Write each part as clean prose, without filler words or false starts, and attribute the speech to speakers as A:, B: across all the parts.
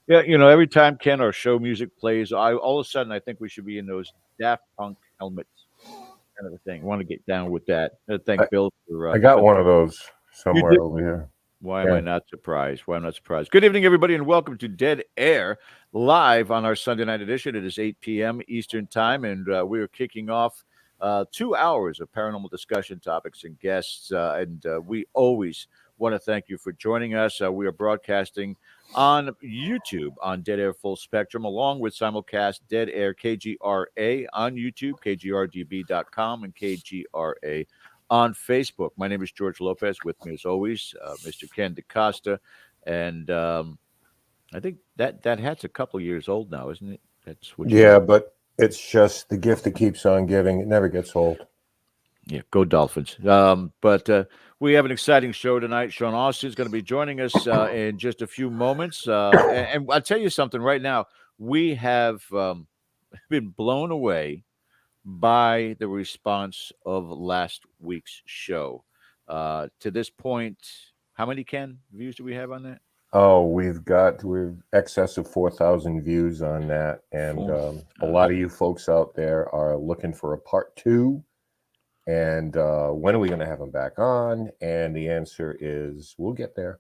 A: Yeah, every time Ken our show music plays, all of a sudden I think we should be in those Daft Punk helmets kind of a thing. I want to get down with that.
B: I,
A: Thank Bill for
B: I got
A: putting
B: one of those
A: you
B: somewhere
A: did.
B: over here.
A: Why am I not surprised? Why am I not surprised? Good evening, everybody, and welcome to Dead Air live on our Sunday night edition. It is 8 p.m. Eastern Time, and we are kicking off 2 hours of paranormal discussion topics and guests. And we always want to thank you for joining us. We are broadcasting on YouTube on Dead Air Full Spectrum, along with simulcast Dead Air KGRA on YouTube, kgrdb.com, and KGRA on Facebook. My name is George Lopez. With me, as always, Mr. Ken DaCosta, and I think that hat's a couple years old now, isn't it? That's what.
B: But it's just the gift that keeps on giving. It never gets old.
A: Yeah, go Dolphins. But we have an exciting show tonight. Sean Austin is going to be joining us in just a few moments. And I'll tell you something right now. We have been blown away by the response of last week's show. To this point, how many views do we have on that?
B: Oh, we've excess of 4,000 views on that, and a lot of you folks out there are looking for a part 2. And when are we going to have them back on? And the answer is we'll get there.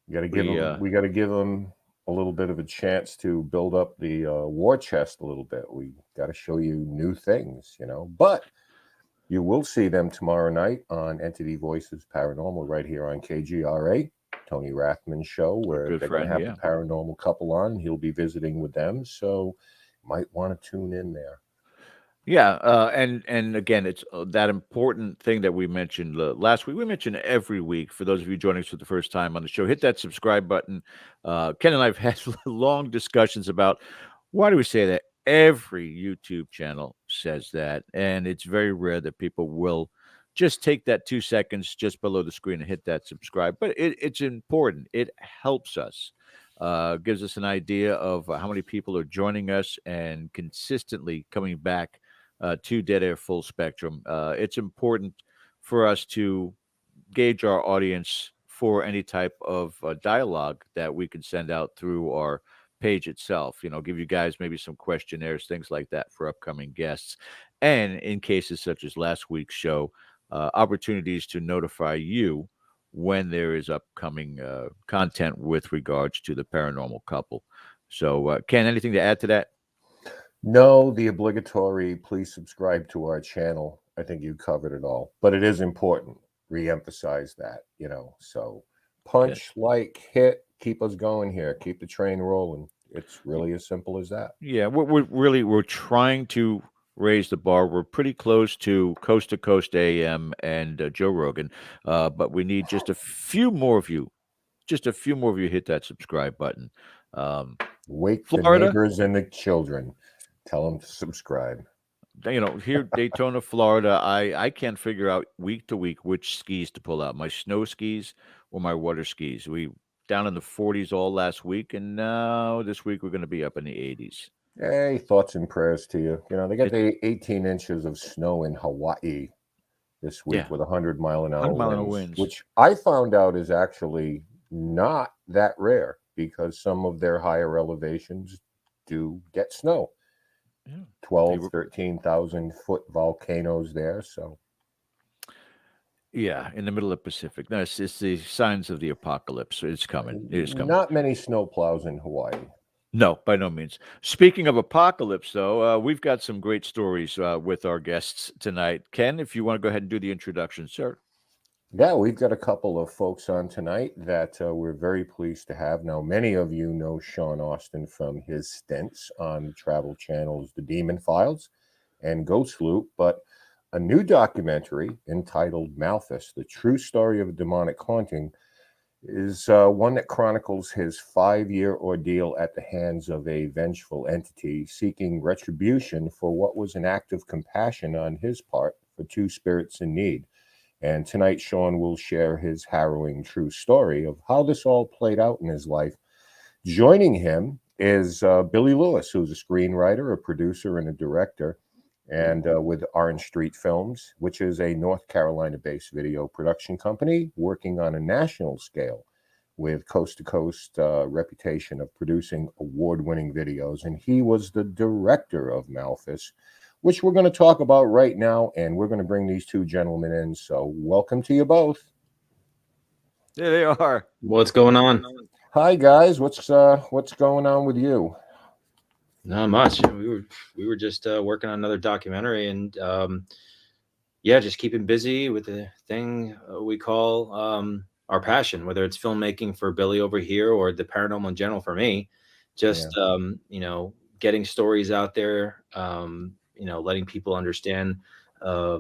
B: We got to give them a little bit of a chance to build up the war chest a little bit. We got to show you new things, But you will see them tomorrow night on Entity Voices Paranormal right here on KGRA, Tony Rathman's show, where they're going to have the paranormal couple on. He'll be visiting with them, so you might want to tune in there.
A: Yeah, and again, it's that important thing that we mentioned last week. We mentioned every week. For those of you joining us for the first time on the show, hit that subscribe button. Ken and I have had long discussions about why do we say that. Every YouTube channel says that, and it's very rare that people will just take that 2 seconds just below the screen and hit that subscribe. But it's important. It helps us. Gives us an idea of how many people are joining us and consistently coming back to Dead Air Full Spectrum. It's important for us to gauge our audience for any type of dialogue that we can send out through our page itself. Give you guys maybe some questionnaires, things like that for upcoming guests. And in cases such as last week's show, opportunities to notify you when there is upcoming content with regards to the paranormal couple. So, Ken, anything to add to that?
B: No, the obligatory, please subscribe to our channel. I think you covered it all, but it is important. Re-emphasize that, so punch, hit, keep us going here. Keep the train rolling. It's really as simple as that.
A: Yeah, we're trying to raise the bar. We're pretty close to Coast AM and Joe Rogan, but we need just a few more of you. Just a few more of you hit that subscribe button.
B: Wake Florida, the neighbors and the children. Tell them to subscribe.
A: Here, Daytona, Florida, I can't figure out week to week which skis to pull out, my snow skis or my water skis. We down in the 40s all last week, and now this week we're going to be up in the 80s.
B: Hey, thoughts and prayers to you. They got the 18 inches of snow in Hawaii this week with 100-mile-an-hour winds, which I found out is actually not that rare because some of their higher elevations do get snow. 12, 13,000 foot volcanoes there. So,
A: yeah, in the middle of the Pacific. No, it's the signs of the apocalypse. It's coming. It is coming.
B: Not many snow plows in Hawaii.
A: No, by no means. Speaking of apocalypse, though, we've got some great stories with our guests tonight. Ken, if you want to go ahead and do the introduction, sir.
B: Yeah, we've got a couple of folks on tonight that we're very pleased to have. Now, many of you know Sean Austin from his stints on Travel Channel's The Demon Files and Ghost Loop, but a new documentary entitled Malthus, The True Story of a Demonic Haunting, is one that chronicles his 5-year ordeal at the hands of a vengeful entity seeking retribution for what was an act of compassion on his part for two spirits in need. And tonight, Sean will share his harrowing true story of how this all played out in his life. Joining him is Billy Lewis, who's a screenwriter, a producer, and a director, and with Orange Street Films, which is a North Carolina-based video production company working on a national scale with coast-to-coast reputation of producing award-winning videos. And he was the director of Malphas, which we're going to talk about right now, and we're going to bring these two gentlemen in. So welcome to you both.
A: There they are.
C: What's going on?
B: Hi guys, what's going on with you?
C: Not much. We were just working on another documentary, and yeah, just keeping busy with the thing we call our passion, whether it's filmmaking for Billy over here or the paranormal in general for me. Just getting stories out there, letting people understand a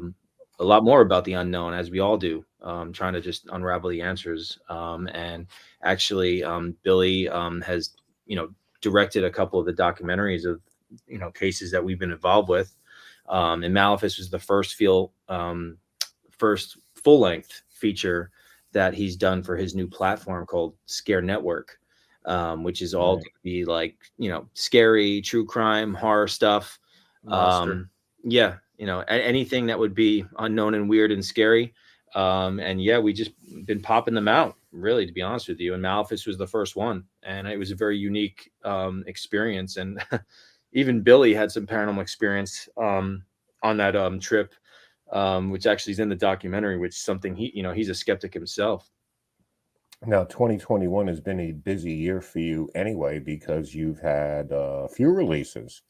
C: lot more about the unknown, as we all do, trying to just unravel the answers. And actually, Billy has, directed a couple of the documentaries of, cases that we've been involved with. And Malphas was the first full-length feature that he's done for his new platform called Scare Network, which is all going to be like, scary, true crime, horror stuff. Yeah, anything that would be unknown and weird and scary. And yeah, we just been popping them out, really, to be honest with you. And Malphas was the first one, and it was a very unique experience. And even Billy had some paranormal experience on that trip, which actually is in the documentary, which is something he's a skeptic himself.
B: Now, 2021 has been a busy year for you anyway, because you've had a few releases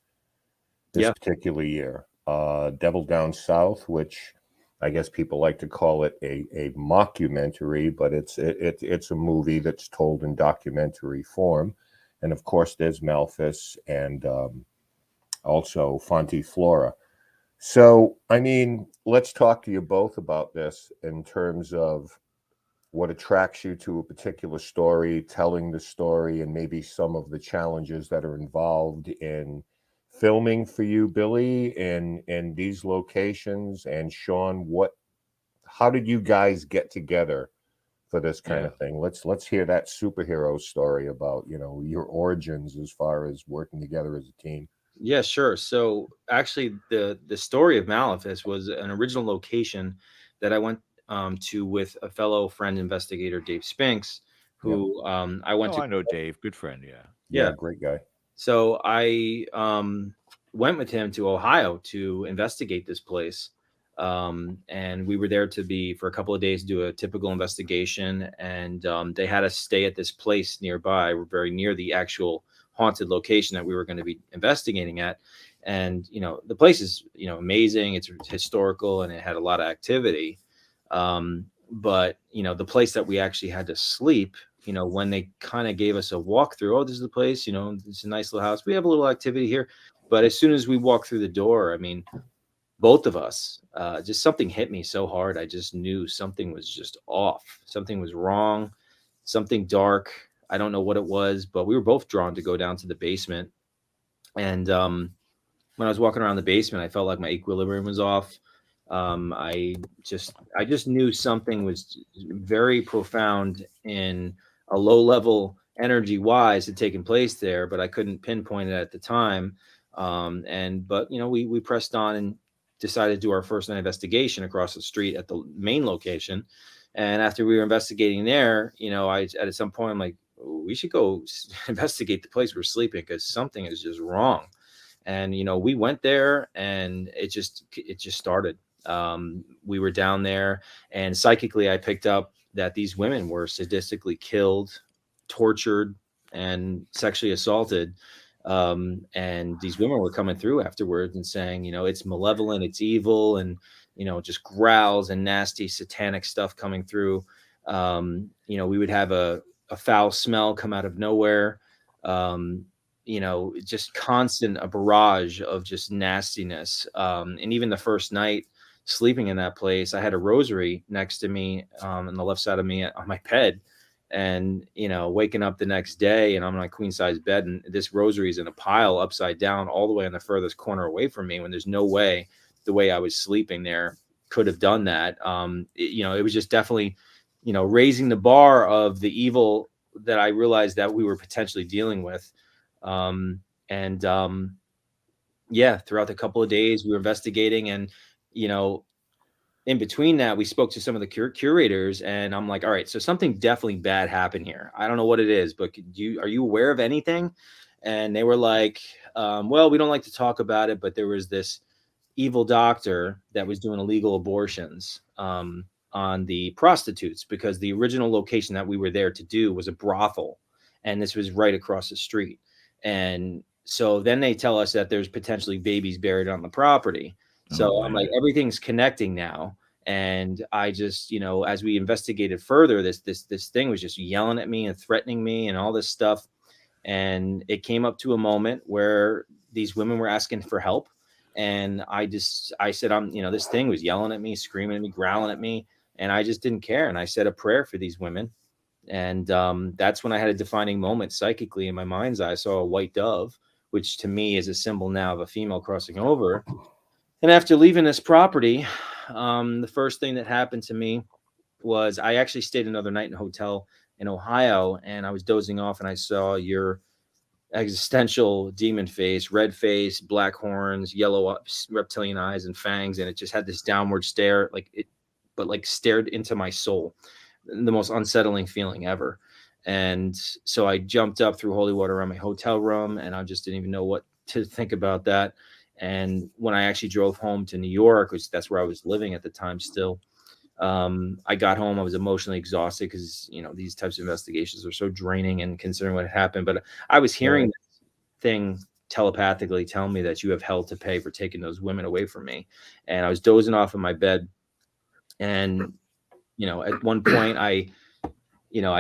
B: this particular year. Devil Down South, which I guess people like to call it a mockumentary, but it's a movie that's told in documentary form. And of course, there's Malphas and also Fonte Flora. So, I mean, let's talk to you both about this in terms of what attracts you to a particular story, telling the story, and maybe some of the challenges that are involved in filming for you, Billy, in these locations. And Sean, how did you guys get together for this kind of thing? Let's hear that superhero story about, your origins as far as working together as a team.
C: Yeah, sure. So actually, the story of Malphas was an original location that I went to with a fellow friend investigator, Dave Spinks, who I went to.
A: I know Dave, good friend.
B: Yeah, great guy.
C: So I went with him to Ohio to investigate this place. And we were there for a couple of days, do a typical investigation. And they had us stay at this place nearby. We're very near the actual haunted location that we were going to be investigating at. And, the place is, amazing. It's historical and it had a lot of activity. But, the place that we actually had to sleep, when they kind of gave us a walkthrough, this is the place, it's a nice little house. We have a little activity here. But as soon as we walked through the door, I mean, both of us, just something hit me so hard. I just knew something was just off. Something was wrong, something dark. I don't know what it was, but we were both drawn to go down to the basement. And when I was walking around the basement, I felt like my equilibrium was off. I just knew something was very profound in a low level energy wise had taken place there, but I couldn't pinpoint it at the time. But we pressed on and decided to do our first night investigation across the street at the main location. And after we were investigating there, at some point I'm like, we should go investigate the place we're sleeping because something is just wrong. And we went there, and it just started. We were down there, and psychically I picked up that these women were sadistically killed, tortured, and sexually assaulted. And these women were coming through afterwards and saying, it's malevolent, it's evil, and just growls and nasty satanic stuff coming through. We would have a foul smell come out of nowhere. Just constant, a barrage of just nastiness. And even the first night sleeping in that place, I had a rosary next to me on the left side of me on my bed. And, waking up the next day and I'm on a queen size bed and this rosary is in a pile upside down all the way in the furthest corner away from me, when there's no way the way I was sleeping there could have done that. It was just definitely, raising the bar of the evil that I realized that we were potentially dealing with. And Yeah, throughout the couple of days we were investigating, and, you know, in between that, we spoke to some of the curators, and I'm like, all right, so something definitely bad happened here. I don't know what it is, but are you aware of anything? And they were like, well, we don't like to talk about it, but there was this evil doctor that was doing illegal abortions on the prostitutes, because the original location that we were there to do was a brothel, and this was right across the street. And so then they tell us that there's potentially babies buried on the property. So I'm like, everything's connecting now. And I just, as we investigated further, this thing was just yelling at me and threatening me and all this stuff. And it came up to a moment where these women were asking for help. And I said, this thing was yelling at me, screaming at me, growling at me. And I just didn't care. And I said a prayer for these women. And that's when I had a defining moment psychically in my mind's eye. I saw a white dove, which to me is a symbol now of a female crossing over. And after leaving this property, the first thing that happened to me was I actually stayed another night in a hotel in Ohio, and I was dozing off, and I saw your existential demon face, red face, black horns, yellow reptilian eyes and fangs, and it just had this downward stare, but stared into my soul. The most unsettling feeling ever. And so I jumped up through holy water around my hotel room, and I just didn't even know what to think about that. And when I actually drove home to New York, which that's where I was living at the time still, I got home, I was emotionally exhausted because, these types of investigations are so draining, and considering what had happened. But I was hearing this thing telepathically tell me that you have hell to pay for taking those women away from me. And I was dozing off in my bed. And, at one point I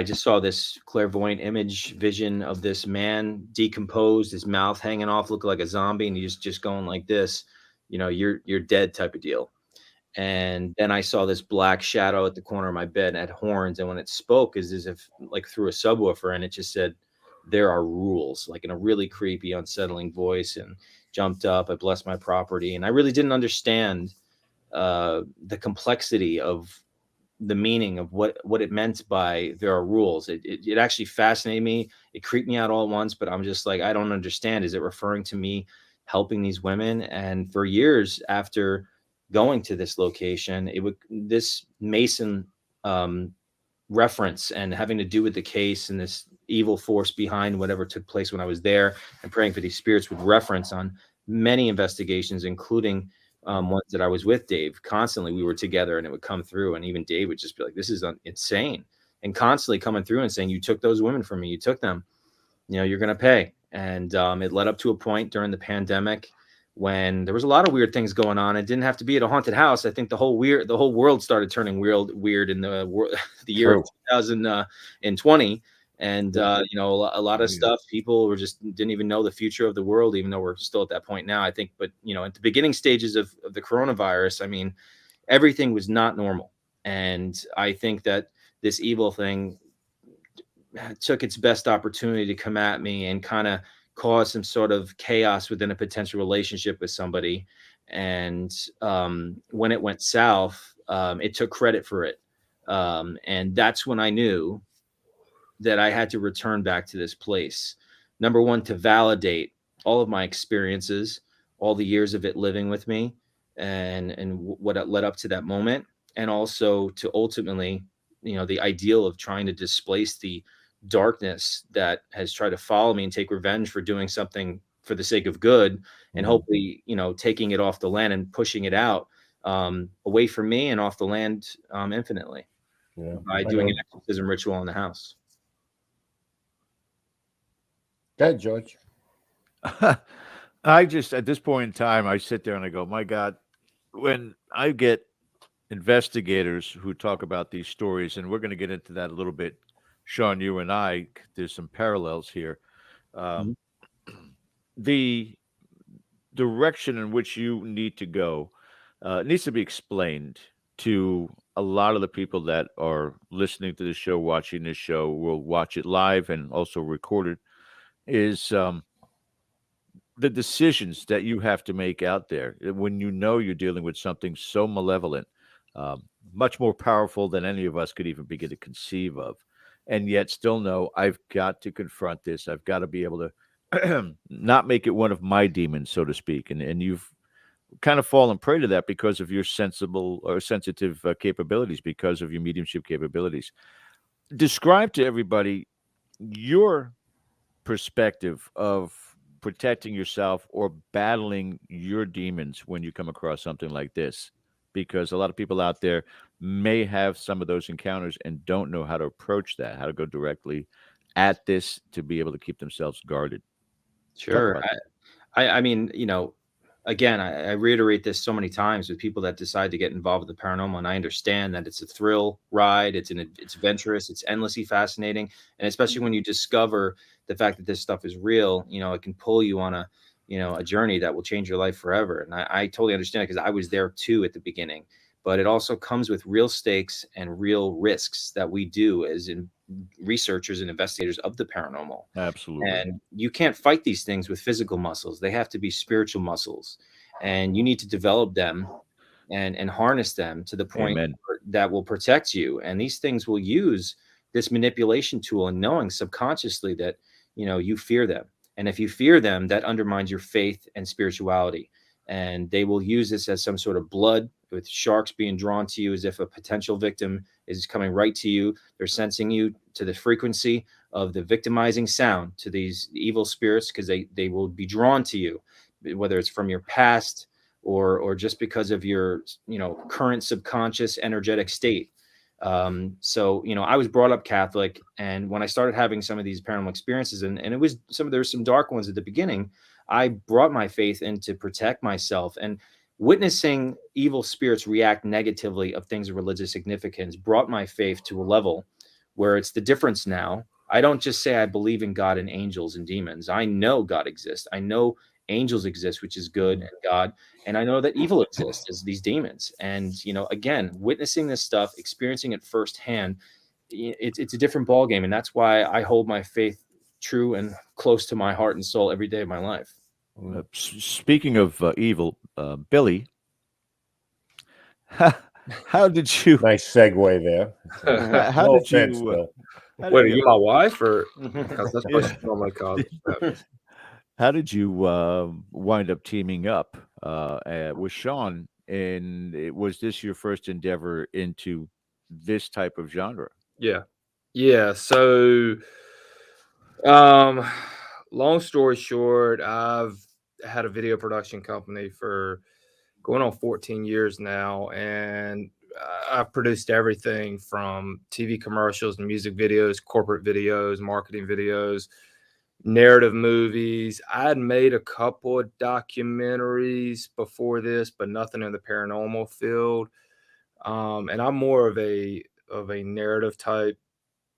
C: just saw this clairvoyant image vision of this man decomposed, his mouth hanging off, looking like a zombie, and he's just going like this, you're dead type of deal. And then I saw this black shadow at the corner of my bed, and it had horns. And when it spoke, is as if like through a subwoofer, and it just said, "There are rules," like in a really creepy, unsettling voice. And jumped up. I blessed my property, and I really didn't understand the complexity of the meaning of what it meant by "there are rules." It actually fascinated me. It creeped me out all at once, but I'm just like, I don't understand. Is it referring to me helping these women? And for years after going to this location, this Mason reference and having to do with the case and this evil force behind whatever took place when I was there, and praying for these spirits would reference on many investigations, including ones that I was with Dave. Constantly we were together, and it would come through, and even Dave would just be like, "This is insane," and constantly coming through and saying, "You took those women from me, you took them, you're going to pay." And it led up to a point during the pandemic when there was a lot of weird things going on. It didn't have to be at a haunted house. I think the whole world started turning weird in the the year of 2020. And a lot of stuff, people were just didn't even know the future of the world, even though we're still at that point now, I think. But at the beginning stages of the coronavirus, I mean, everything was not normal. And I think that this evil thing took its best opportunity to come at me and kind of cause some sort of chaos within a potential relationship with somebody. And when it went south, it took credit for it. And that's when I knew that I had to return back to this place. Number one, to validate all of my experiences, all the years of it living with me, and what led up to that moment. And also to ultimately, the ideal of trying to displace the darkness that has tried to follow me and take revenge for doing something for the sake of good, and hopefully, taking it off the land and pushing it out away from me and off the land infinitely by doing an exorcism ritual in the house.
B: Go ahead, George.
A: I just, at this point in time, I sit there and I go, my God, when I get investigators who talk about these stories, and we're going to get into that a little bit, Sean, you and I, there's some parallels here. The direction in which you need to go needs to be explained to a lot of the people that are listening to the show, watching this show, will watch it live and also recorded, is the decisions that you have to make out there when you know you're dealing with something so malevolent, um, much more powerful than any of us could even begin to conceive of, and yet still know I've got to confront this. I've got to be able to not make it one of my demons, so to speak. And you've kind of fallen prey to that because of your sensible or sensitive capabilities, because of your mediumship capabilities. Describe to everybody your perspective of protecting yourself or battling your demons when you come across something like this, because a lot of people out there may have some of those encounters and don't know how to approach that, how to go directly at this to be able to keep themselves guarded. Talk
C: Sure.
A: about that.
C: I mean, again, I reiterate this so many times with people that decide to get involved with the paranormal, and I understand that it's a thrill ride, it's adventurous, it's endlessly fascinating, and especially when you discover the fact that this stuff is real, it can pull you on a journey that will change your life forever. And I totally understand it because I was there too at the beginning. But it also comes with real stakes and real risks that we do as in researchers and investigators of the paranormal.
A: Absolutely.
C: And you can't fight these things with physical muscles. They have to be spiritual muscles. And you need to develop them and harness them to the point
A: Amen.
C: that will protect you. And these things will use this manipulation tool and knowing subconsciously that, you fear them. And if you fear them, that undermines your faith and spirituality. And they will use this as some sort of blood, with sharks being drawn to you as if a potential victim is coming right to you. They're sensing you to the frequency of the victimizing sound to these evil spirits, because they will be drawn to you, whether it's from your past or just because of your current subconscious energetic state. So I was brought up Catholic, and when I started having some of these paranormal experiences, and it was there were some dark ones at the beginning, I brought my faith in to protect myself. And witnessing evil spirits react negatively of things of religious significance brought my faith to a level where it's the difference now. I don't just say I believe in God and angels and demons. I know God exists. I know angels exist, which is good, and God, and I know that evil exists as these demons. And again, witnessing this stuff, experiencing it firsthand, it's a different ball game, and that's why I hold my faith true and close to my heart and soul every day of my life.
A: Speaking of evil, Billy, how did you?
B: Nice segue there.
A: How
B: No
A: did
B: offense,
A: you?
B: Bill.
A: How
D: Wait,
A: did
D: are
A: you
D: you
A: ever?
D: my wife, or because that's what
A: Yeah.
D: she normally calls me.
A: How did you wind up teaming up with Sean? And was this your first endeavor into this type of genre?
D: Yeah, yeah. So, long story short, I've had a video production company for going on 14 years now, and I've produced everything from TV commercials and music videos, corporate videos, marketing videos, narrative movies. I had made a couple of documentaries before this, but nothing in the paranormal field. And I'm more of a narrative type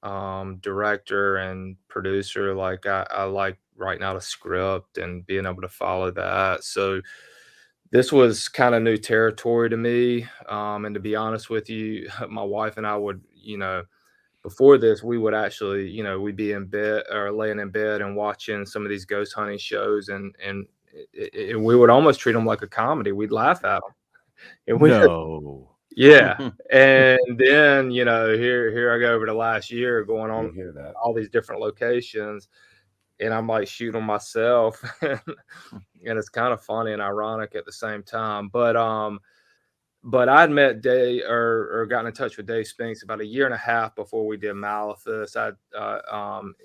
D: director and producer. Like I like writing out a script and being able to follow that. So this was kind of new territory to me. And to be honest with you, my wife and I would, before this, we would actually, we'd be in bed or laying in bed and watching some of these ghost hunting shows, and we would almost treat them like a comedy. We'd laugh at them, and we,
A: No.
D: yeah. And then, here I go over the last year going
B: You
D: on
B: hear that?
D: all these different locations, and I'm like shooting myself, and it's kind of funny and ironic at the same time. But I'd met Dave or gotten in touch with Dave Spinks about a year and a half before we did Malithus.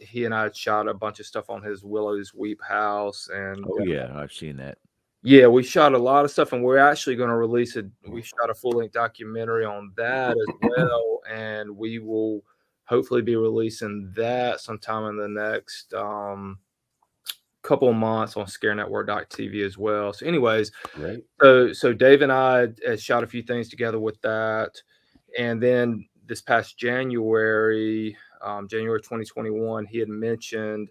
D: He and I had shot a bunch of stuff on his Willow's Weep house, and
A: Oh yeah, I've seen that.
D: yeah, we shot a lot of stuff, and we're actually going to release it. We shot a full-length documentary on that as well, and we will hopefully be releasing that sometime in the next couple of months on scarenetwork.tv as well. So anyways,
B: Great.
D: so Dave and I had shot a few things together with that. And then this past January, January 2021, he had mentioned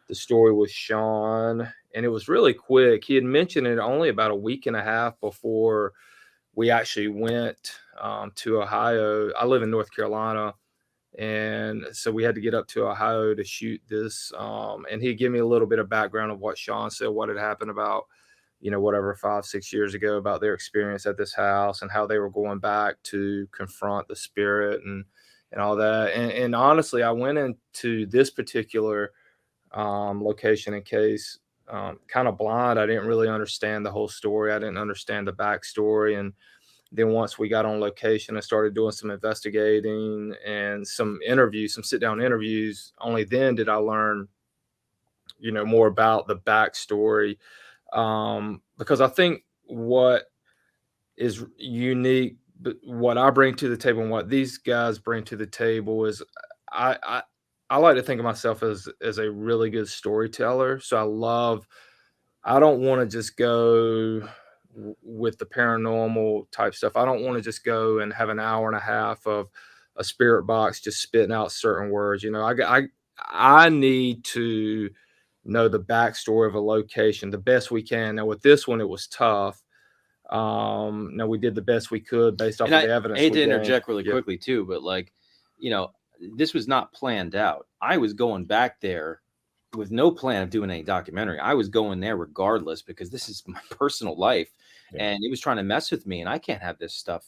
D: the story with Sean, and it was really quick. He had mentioned it only about a week and a half before we actually went to Ohio. I live in North Carolina, and so we had to get up to Ohio to shoot this. And he gave me a little bit of background of what Sean said, what had happened about, whatever, 5-6 years ago, about their experience at this house and how they were going back to confront the spirit and all that. And honestly, I went into this particular location in case kind of blind. I didn't really understand the whole story. I didn't understand the backstory. And then once we got on location and started doing some investigating and some interviews, some sit down interviews, only then did I learn, more about the backstory. Because I think what is unique, but what I bring to the table and what these guys bring to the table is I like to think of myself as a really good storyteller. So I don't want to just go with the paranormal type stuff. I don't want to just go and have an hour and a half of a spirit box just spitting out certain words. I need to know the backstory of a location the best we can. Now with this one, it was tough. Now we did the best we could based off
C: And
D: of the evidence.
C: I hate to
D: gained.
C: interject really quickly too, but this was not planned out. I was going back there with no plan of doing any documentary. I was going there regardless because this is my personal life, and it was trying to mess with me. And I can't have this stuff,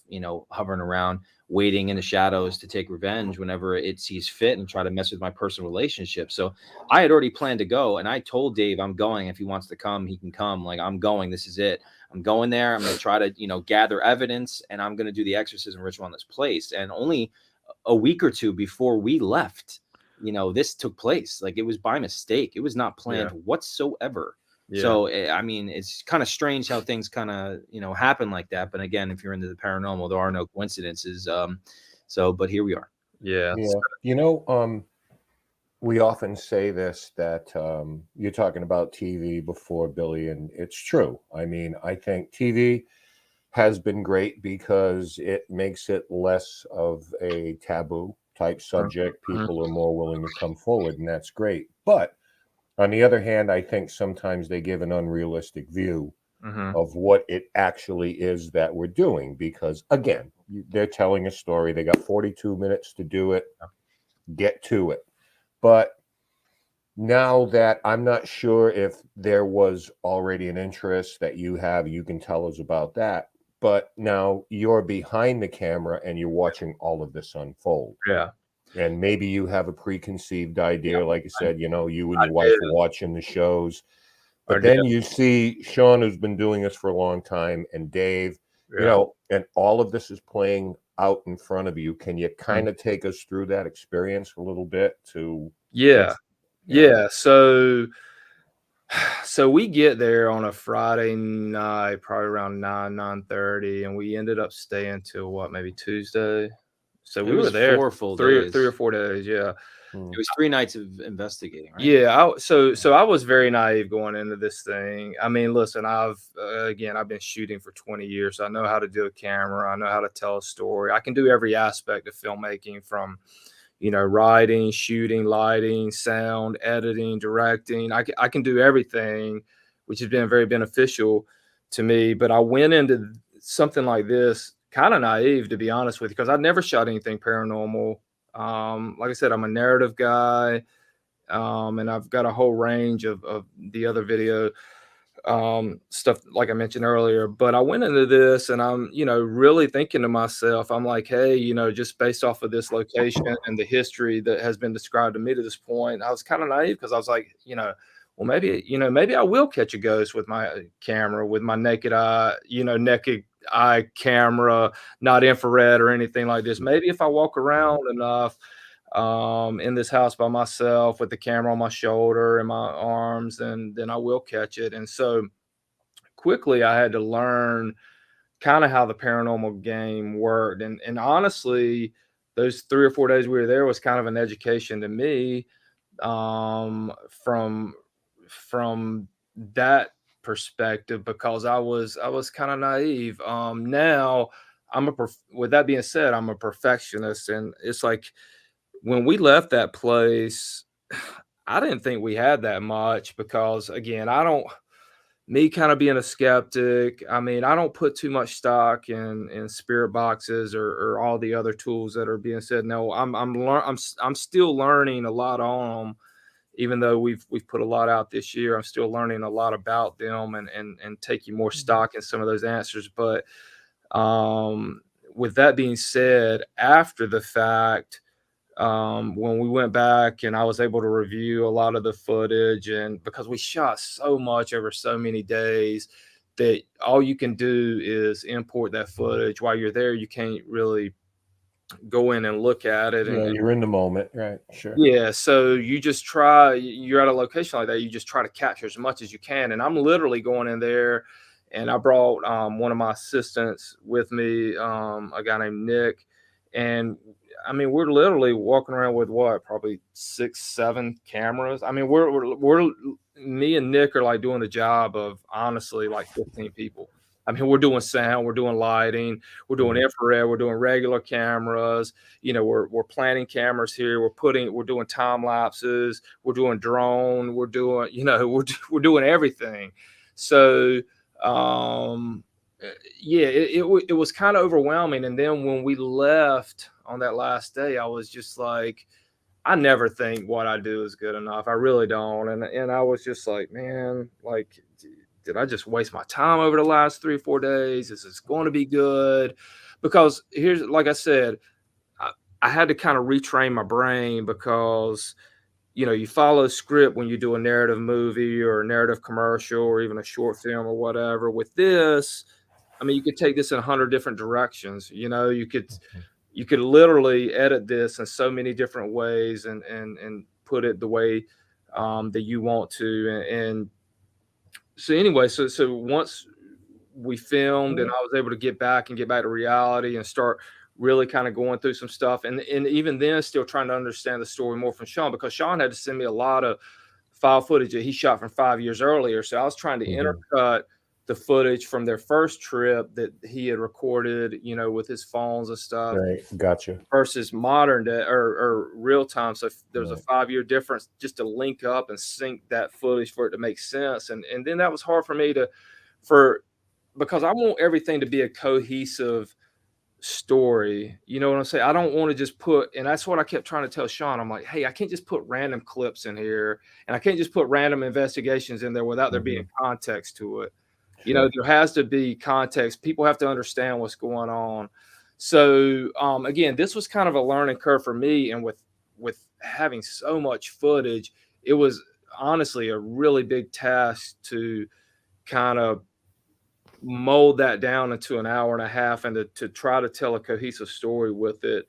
C: hovering around, waiting in the shadows to take revenge whenever it sees fit and try to mess with my personal relationship. So I had already planned to go, and I told Dave I'm going. If he wants to come, he can come. Like, I'm going. This is it. I'm going there. I'm going to try to, gather evidence, and I'm going to do the exorcism ritual on this place. And only a week or two before we left, this took place. Like, it was by mistake. It was not planned whatsoever. Yeah. So, I mean, it's kind of strange how things kind of, happen like that. But again, if you're into the paranormal, there are no coincidences. But here we are.
D: Yeah.
B: We often say this, that you're talking about TV before, Billy, and it's true. I mean, I think TV has been great because it makes it less of a taboo type subject. People are more willing to come forward, and that's great. But on the other hand, I think sometimes they give an unrealistic view of what it actually is that we're doing, because again, they're telling a story. They got 42 minutes to do it. Get to it. But now that I'm not sure if there was already an interest that you have, you can tell us about that. But now you're behind the camera and you're watching all of this unfold.
D: Yeah.
B: And maybe you have a preconceived idea, like you said, you and your wife are watching the shows. But then you see Sean, who's been doing this for a long time, and Dave, and all of this is playing out in front of you. Can you kind of take us through that experience a little bit?
D: Yeah. So we get there on a Friday night, probably around 9:30, and we ended up staying till maybe Tuesday. So we were there
C: 4 full
D: three
C: days.
D: 3 or 4 days. Yeah.
C: It was 3 nights of investigating, right?
D: Yeah. So I was very naive going into this thing. I mean, listen, I've been shooting for 20 years. So I know how to do a camera. I know how to tell a story. I can do every aspect of filmmaking, from writing, shooting, lighting, sound, editing, directing. I can do everything, which has been very beneficial to me. But I went into something like this kind of naive, to be honest with you, because I'd never shot anything paranormal. Like I said, I'm a narrative guy, and I've got a whole range of the other video stuff, like I mentioned earlier. But I went into this and I'm, really thinking to myself, I'm like, hey, just based off of this location and the history that has been described to me to this point, I was kind of naive, because I was like, well, maybe I will catch a ghost with my camera, with my naked eye camera, not infrared or anything like this. Maybe if I walk around enough in this house by myself with the camera on my shoulder and my arms, and then I will catch it. And so quickly I had to learn kind of how the paranormal game worked. And honestly, those 3 or 4 days we were there was kind of an education to me, from that perspective, because I was kind of naive. Now with that being said, I'm a perfectionist, and it's like, when we left that place, I didn't think we had that much, because again, me kind of being a skeptic, I mean, I don't put too much stock in spirit boxes or all the other tools that are being said. No, I'm still learning a lot on them, even though we've put a lot out this year. I'm still learning a lot about them and taking more stock in some of those answers. But with that being said, after the fact, when we went back and I was able to review a lot of the footage, and because we shot so much over so many days that all you can do is import that footage while you're there. You can't really go in and look at it.
B: Yeah, you're in the moment, right? Sure.
D: Yeah, so you just try, you're at a location like that, you just try to capture as much as you can. And I'm literally going in there, and I brought one of my assistants with me, a guy named Nick. And I mean, we're literally walking around with what, probably 6, 7 cameras. I mean, we're me and Nick are like doing the job of honestly like 15 people. I mean, we're doing sound, we're doing lighting, we're doing infrared, we're doing regular cameras. You know, we're planting cameras here. We're doing time lapses. We're doing drone. We're doing, you know, we're doing everything. So, yeah, it was kind of overwhelming. And then when we left on that last day, I was just like, I never think what I do is good enough. I really don't. And I was just like, man, like, did I just waste my time over the last 3 or 4 days? Is this going to be good? Because here's, like I said, I had to kind of retrain my brain, because, you know, you follow script when you do a narrative movie or a narrative commercial or even a short film or whatever. With this, I mean, you could take this in 100 different directions. You know, you could literally edit this in so many different ways and put it the way that you want to. And so anyway, so once we filmed and I was able to get back to reality and start really kind of going through some stuff, and even then still trying to understand the story more from Sean, because Sean had to send me a lot of file footage that he shot from 5 years earlier. So I was trying to intercut the footage from their first trip that he had recorded, you know, with his phones and stuff.
B: Right. Gotcha.
D: Versus modern day or real time. So there's a 5-year difference just to link up and sync that footage for it to make sense. And then that was hard for me because I want everything to be a cohesive story. You know what I'm saying? I don't want to just and that's what I kept trying to tell Sean. I'm like, hey, I can't just put random clips in here, and I can't just put random investigations in there without there being context to it. You know, there has to be context. People have to understand what's going on. So again, this was kind of a learning curve for me, and with having so much footage, it was honestly a really big task to kind of mold that down into an hour and a half and to try to tell a cohesive story with it.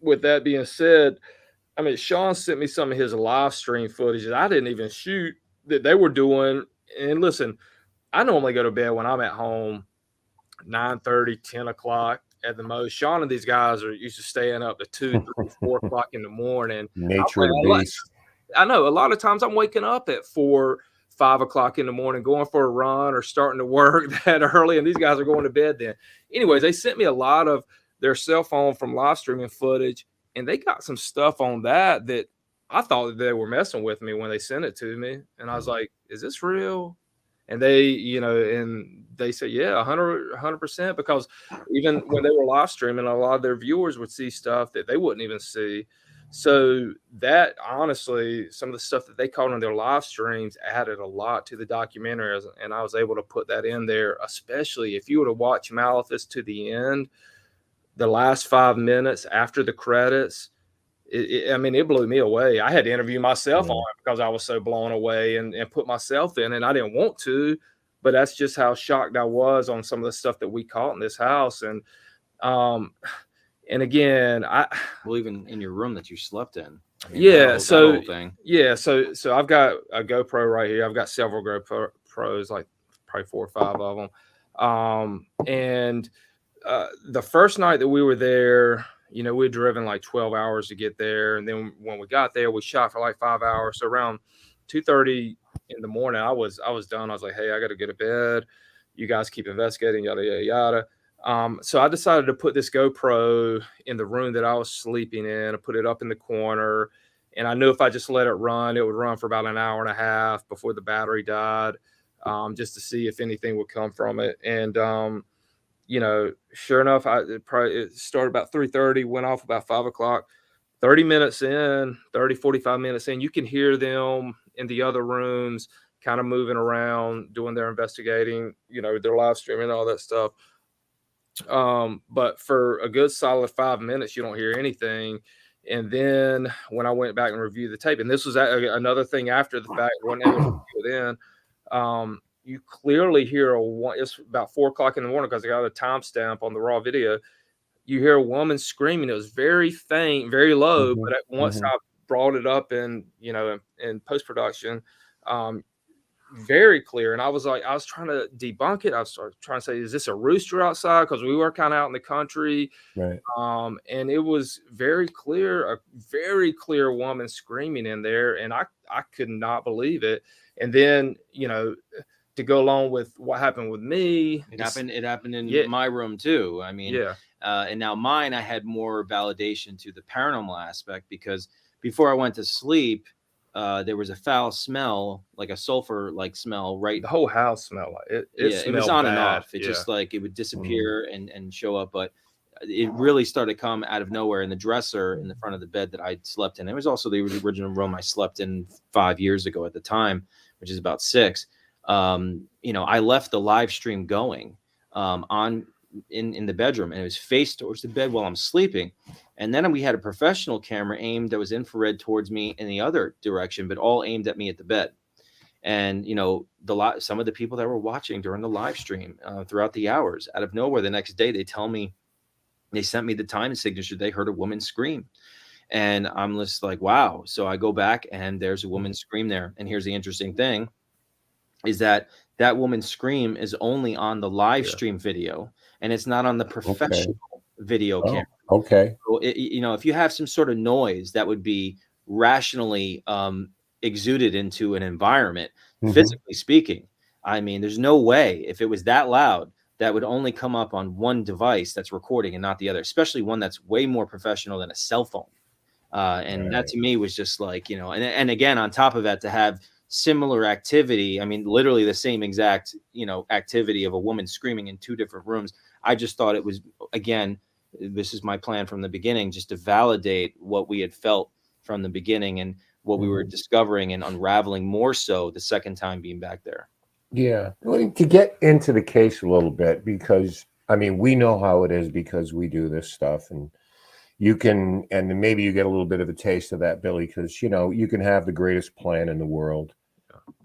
D: With that being said, I mean, Sean sent me some of his live stream footage that I didn't even shoot, that they were doing. And listen, I normally go to bed when I'm at home 9:30, 10 o'clock at the most. Sean and these guys are used to staying up to 2, 3, 4 o'clock in the morning.
B: Nature of the beast.
D: I know a lot of times I'm waking up at 4, 5 o'clock in the morning, going for a run or starting to work that early, and these guys are going to bed then. Anyways, they sent me a lot of their cell phone from live streaming footage, and they got some stuff on that I thought that they were messing with me when they sent it to me. And I was like, is this real? And they, you know, and they said, yeah, 100%, because even when they were live streaming, a lot of their viewers would see stuff that they wouldn't even see. So that, honestly, some of the stuff that they caught on their live streams added a lot to the documentary, and I was able to put that in there, especially if you were to watch Malethus to the end, the last 5 minutes after the credits. I mean, it blew me away. I had to interview myself on it because I was so blown away and put myself in, and I didn't want to, but that's just how shocked I was on some of the stuff that we caught in this house. And again,
C: well, even in your room that you slept in. I mean,
D: yeah.
C: that whole thing.
D: Yeah. So I've got a GoPro right here. I've got several GoPros, like probably 4 or 5 of them. And the first night that we were there, you know, we had driven like 12 hours to get there. And then when we got there, we shot for like 5 hours. So around 2:30 in the morning, I was done. I was like, hey, I got to get to bed. You guys keep investigating, yada, yada, yada. So I decided to put this GoPro in the room that I was sleeping in. I put it up in the corner. And I knew if I just let it run, it would run for about an hour and a half before the battery died. just to see if anything would come from it. And sure enough, it started about 3:30, went off about 5 o'clock. 30 minutes in, 30, 45 minutes in, you can hear them in the other rooms kind of moving around, doing their investigating, their live streaming and all that stuff. But for a good solid 5 minutes, you don't hear anything. And then when I went back and reviewed the tape, and this was another thing after the fact, wasn't able to do it in, you clearly hear it's about 4 o'clock in the morning because I got a timestamp on the raw video. You hear a woman screaming. It was very faint, very low, but once I brought it up in post-production, very clear. And I was trying to debunk it. I started trying to say, is this a rooster outside? Because we were kind of out in the country.
B: Right.
D: And it was very clear, a very clear woman screaming in there. And I could not believe it. And then, to go along with what happened with me.
C: It happened in my room too. I mean, and now mine, I had more validation to the paranormal aspect because before I went to sleep, there was a foul smell, like a sulfur-like smell, right?
D: The whole house smelled like it.
C: It was on and off. It just like it would disappear and show up, but it really started to come out of nowhere in the dresser in the front of the bed that I slept in. It was also the original room I slept in 5 years ago at the time, which is about 6. I left the live stream going in the bedroom, and it was faced towards the bed while I'm sleeping. And then we had a professional camera aimed that was infrared towards me in the other direction, but all aimed at me at the bed. And some of the people that were watching during the live stream throughout the hours, out of nowhere, the next day they sent me the time signature. They heard a woman scream, and I'm just like, wow. So I go back, and there's a woman scream there. And here's the interesting thing: is that woman's scream is only on the live stream video, and it's not on the professional video camera.
B: Okay.
C: So if you have some sort of noise that would be rationally exuded into an environment, physically speaking, I mean, there's no way if it was that loud that would only come up on one device that's recording and not the other, especially one that's way more professional than a cell phone. That to me was just like, and again, on top of that, to have similar activity, I mean, literally the same exact, activity of a woman screaming in 2 different rooms. I just thought it was, again, this is my plan from the beginning, just to validate what we had felt from the beginning and what we were discovering and unraveling more so the second time being back there.
B: Yeah. Well, to get into the case a little bit, because, I mean, we know how it is because we do this stuff, and and maybe you get a little bit of a taste of that, Billy, because, you can have the greatest plan in the world,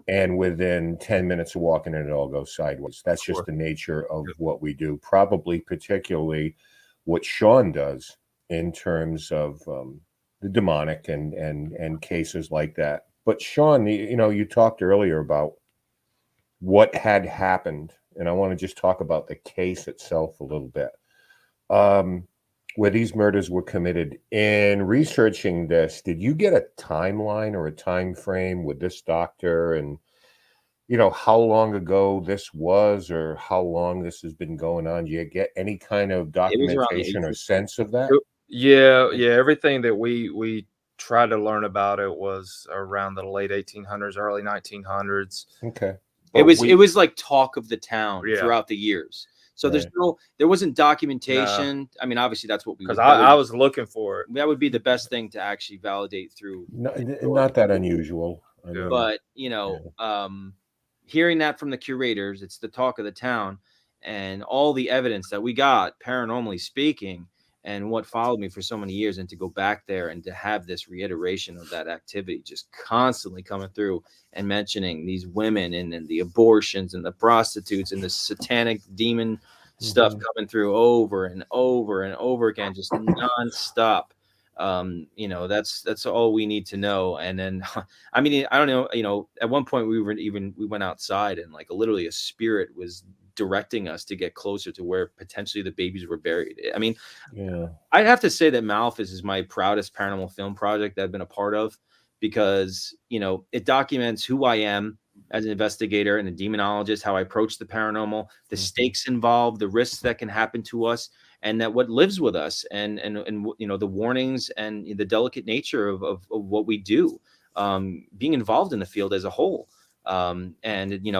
B: and within 10 minutes of walking in, it all goes sideways. That's just the nature of what we do, probably particularly what Sean does in terms of the demonic and cases like that. But Sean, you talked earlier about what had happened, and I want to just talk about the case itself a little bit, where these murders were committed. In researching this, did you get a timeline or a time frame with this doctor, and how long ago this was, or how long this has been going on? Do you get any kind of documentation or sense of that?
D: Yeah. Everything that we tried to learn about it was around the late 1800s, early 1900s.
B: Okay.
C: It was like talk of the town throughout the years. So there wasn't documentation. No. I mean, obviously that's what
D: because I was looking for it.
C: That would be the best thing to actually validate through.
B: Not that unusual.
C: But hearing that from the curators, it's the talk of the town, and all the evidence that we got, paranormally speaking, and what followed me for so many years, and to go back there and to have this reiteration of that activity just constantly coming through and mentioning these women and the abortions and the prostitutes and the satanic demon stuff coming through over and over and over again, just nonstop. That's all we need to know. And then, I mean, I don't know, at one point we went outside, and like literally a spirit was directing us to get closer to where potentially the babies were buried. I mean, I'd have to say that Malphas is my proudest paranormal film project that I've been a part of, because, it documents who I am as an investigator and a demonologist, how I approach the paranormal, the stakes involved, the risks that can happen to us, and that what lives with us, and the warnings and the delicate nature of what we do, being involved in the field as a whole. And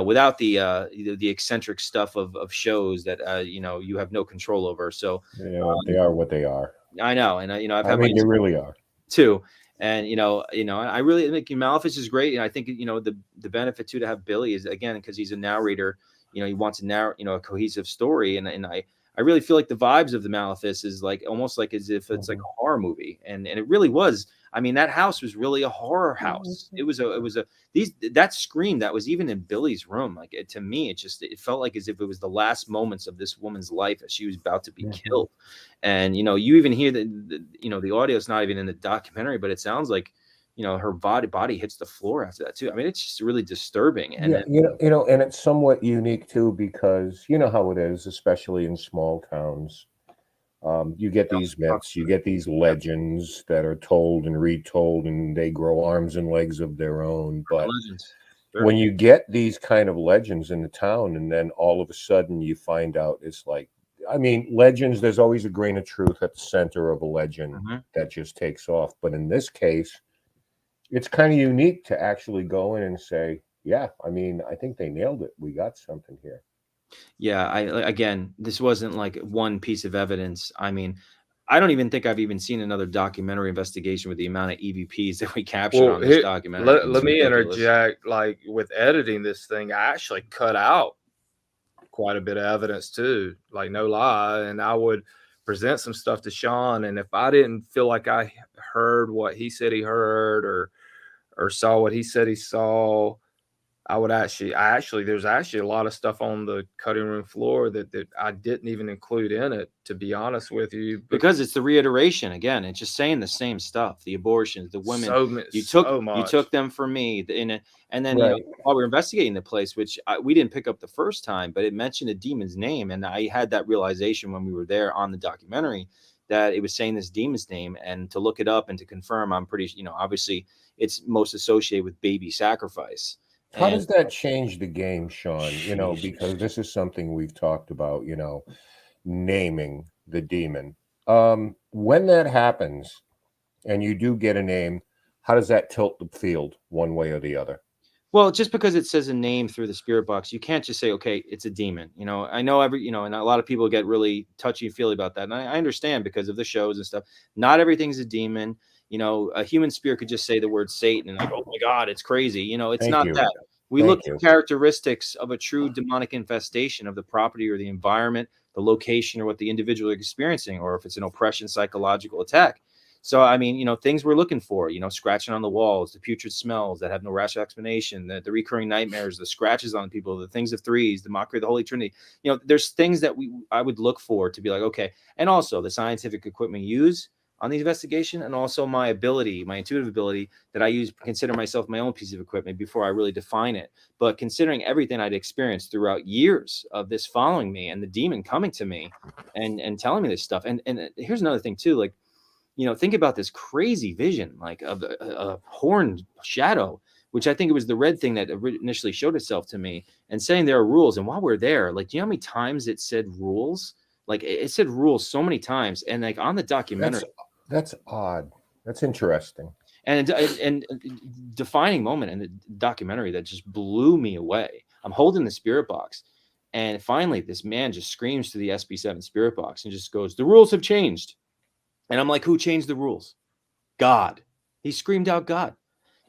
C: without the eccentric stuff of shows that you have no control over. So
B: They are what they are.
C: I know, and I've
B: I
C: had
B: mean,
C: my
B: they really are.
C: too. And I really think Maleficent is great, and I think the benefit too to have Billy is, again, because he's a narrator. He wants to narrate a cohesive story, and I really feel like the vibes of the Maleficent is like almost like as if it's like a horror movie, and it really was. I mean, that house was really a horror house. It was that scream that was even in Billy's room. Like, to me, it felt like as if it was the last moments of this woman's life as she was about to be killed. And you even hear the audio is not even in the documentary, but it sounds like her body hits the floor after that too. I mean, it's just really disturbing. And
B: Yeah, and it's somewhat unique too, because you know how it is, especially in small towns. You get these myths, you get these legends that are told and retold, and they grow arms and legs of their own. But
C: legends. Sure.
B: when you get these kind of legends in the town, and then all of a sudden you find out it's like, I mean, legends, there's always a grain of truth at the center of a legend that just takes off. But in this case, it's kind of unique to actually go in and say, yeah, I mean, I think they nailed it. We got something here.
C: Yeah, again, this wasn't like one piece of evidence. I mean, I don't even think I've even seen another documentary investigation with the amount of EVPs that we captured on this documentary.
D: Let me interject. Like, with editing this thing, I actually cut out quite a bit of evidence too, like, no lie. And I would present some stuff to Sean, and if I didn't feel like I heard what he said he heard, or saw what he said he saw, I would actually there's actually a lot of stuff on the cutting room floor that I didn't even include in it, to be honest with you,
C: because it's the reiteration again. It's just saying the same stuff. The abortions, the women, you took them from me, and then while we were investigating the place, which we didn't pick up the first time, but it mentioned a demon's name, and I had that realization when we were there on the documentary that it was saying this demon's name, and to look it up and to confirm, I'm pretty, obviously it's most associated with baby sacrifice.
B: How does that change the game, Sean? Because this is something we've talked about, naming the demon. When that happens and you do get a name, how does that tilt the field one way or the other?
C: Well, just because it says a name through the spirit box, you can't just say, okay, it's a demon. I know and a lot of people get really touchy-feely about that. And I understand because of the shows and stuff. Not everything's a demon. A human spirit could just say the word Satan and like, oh my God, it's crazy. It's not that. We look for characteristics of a true demonic infestation of the property or the environment, the location, or what the individual is experiencing, or if it's an oppression, psychological attack. So, I mean, things we're looking for, scratching on the walls, the putrid smells that have no rational explanation, the recurring nightmares, the scratches on people, the things of threes, the mockery of the Holy Trinity. There's things that I would look for to be like, okay. And also the scientific equipment used on the investigation, and also my intuitive ability that I use, consider myself my own piece of equipment before I really define it. But considering everything I'd experienced throughout years of this following me and the demon coming to me and telling me this stuff. And here's another thing too, like, think about this crazy vision, like of a horned shadow, which I think it was the red thing that initially showed itself to me, and saying there are rules. And while we're there, like, do you know how many times it said rules? Like, it said rules so many times. And like on the documentary,
B: that's odd. That's interesting.
C: And defining moment in the documentary that just blew me away. I'm holding the spirit box, and finally this man just screams to the SB7 spirit box and just goes, "The rules have changed." And I'm like, who changed the rules? God. He screamed out God.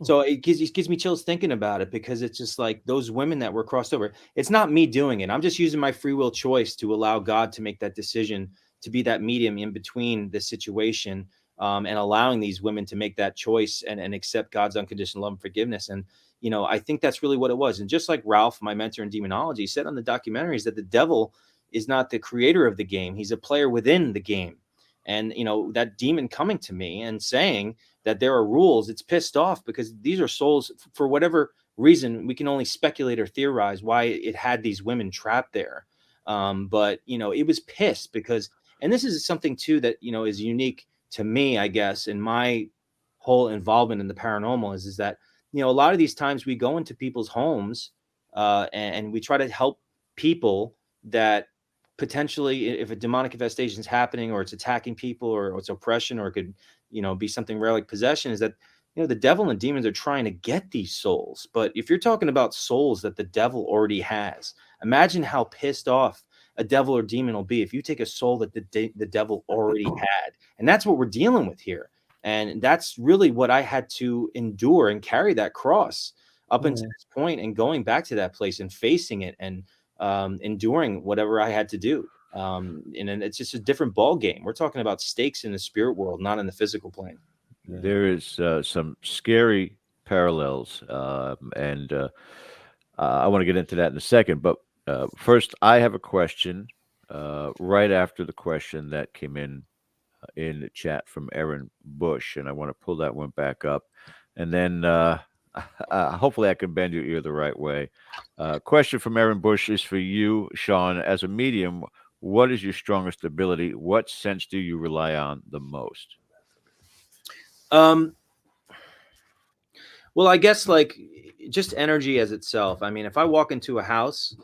C: So it gives me chills thinking about it, because it's just like those women that were crossed over. It's not me doing it. I'm just using my free will choice to allow God to make that decision, to be that medium in between the situation, and allowing these women to make that choice and accept God's unconditional love and forgiveness. And, I think that's really what it was. And just like Ralph, my mentor in demonology, said on the documentary, is that the devil is not the creator of the game. He's a player within the game. And, that demon coming to me and saying that there are rules, it's pissed off, because these are souls, for whatever reason, we can only speculate or theorize why it had these women trapped there. But, it was pissed because, and this is something too that, is unique to me, I guess, in my whole involvement in the paranormal is that, a lot of these times we go into people's homes and we try to help people that potentially, if a demonic infestation is happening, or it's attacking people, or it's oppression, or it could, be something rare like possession, is that, the devil and demons are trying to get these souls. But if you're talking about souls that the devil already has, imagine how pissed off a devil or demon will be if you take a soul that the devil already had. And that's what we're dealing with here. And that's really what I had to endure and carry that cross up until this point, and going back to that place and facing it and enduring whatever I had to do. And it's just a different ball game. We're talking about stakes in the spirit world, not in the physical plane.
A: There is some scary parallels, and I want to get into that in a second. But first, I have a question right after the question that came in the chat from Aaron Bush, and I want to pull that one back up, and then hopefully I can bend your ear the right way. Question from Aaron Bush is for you, Sean. As a medium, what is your strongest ability? What sense do you rely on the most?
C: Well, I guess like just energy as itself. I mean, if I walk into a house,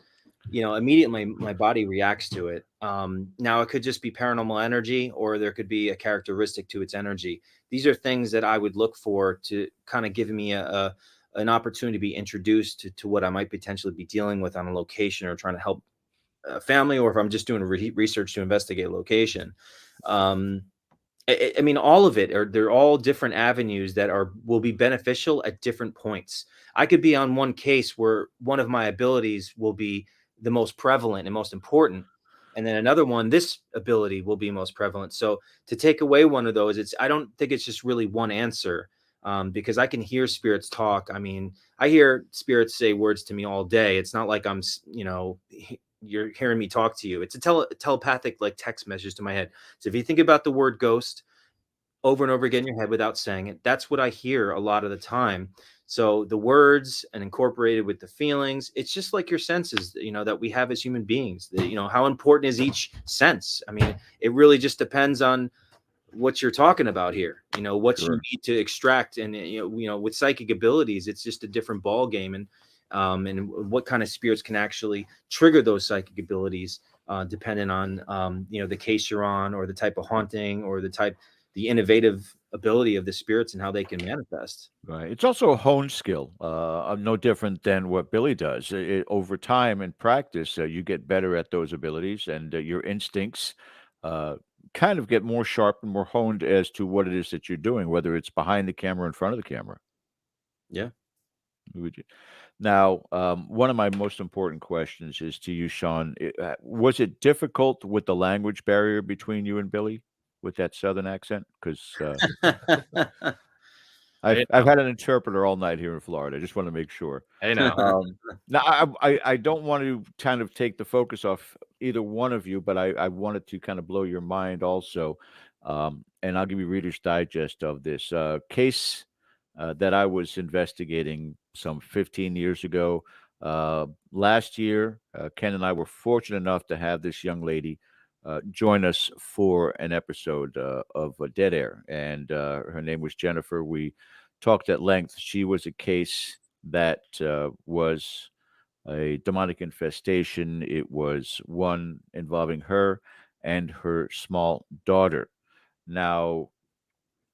C: immediately my body reacts to it. Now it could just be paranormal energy, or there could be a characteristic to its energy. These are things that I would look for to kind of give me an opportunity to be introduced to what I might potentially be dealing with on a location, or trying to help a family, or if I'm just doing research to investigate a location. I mean, all of it, or they're all different avenues that will be beneficial at different points. I could be on one case where one of my abilities will be the most prevalent and most important, and then another one, this ability will be most prevalent. So to take away one of those, I don't think it's just really one answer, because I can hear spirits talk. I mean, I hear spirits say words to me all day. It's not like I'm, you're hearing me talk to you. It's a telepathic, like text message to my head. So if you think about the word ghost over and over again in your head without saying it, that's what I hear a lot of the time. So the words and incorporated with the feelings, it's just like your senses, that we have as human beings. How important is each sense? I mean, it really just depends on what you're talking about here. What you need to extract, and with psychic abilities, it's just a different ball game, and what kind of spirits can actually trigger those psychic abilities, depending on the case you're on, or the type of haunting, or the innovative ability of the spirits and how they can manifest.
A: Right. It's also a honed skill, no different than what Billy does. Over time and practice, you get better at those abilities, and your instincts kind of get more sharp and more honed as to what it is that you're doing, whether it's behind the camera or in front of the camera.
C: Yeah.
A: Now, one of my most important questions is to you, Sean. Was it difficult with the language barrier between you and Billy with that Southern accent? Because I've had an interpreter all night here in Florida. I just want to make sure.
D: Hey, now.
A: Now, I don't want to kind of take the focus off either one of you, but I wanted to kind of blow your mind also. And I'll give you Reader's Digest of this case that I was investigating some 15 years ago. Last year, Ken and I were fortunate enough to have this young lady join us for an episode of Dead Air, and her name was Jennifer. We talked at length. She was a case that was a demonic infestation. It was one involving her and her small daughter. Now,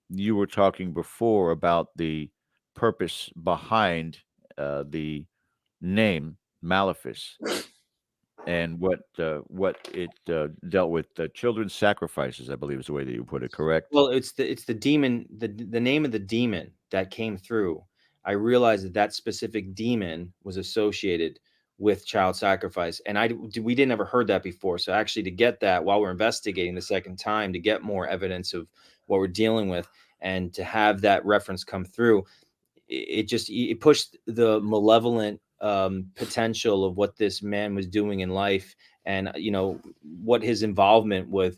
A: you were talking before about the purpose behind the name Malefice, and what it dealt with, children's sacrifices, I believe is the way that you put it, correct?
C: Well, it's the demon, the name of the demon that came through. I realized that specific demon was associated with child sacrifice, and we didn't ever heard that before. So actually, to get that while we're investigating the second time, to get more evidence of what we're dealing with, and to have that reference come through, it pushed the malevolent potential of what this man was doing in life, and what his involvement with,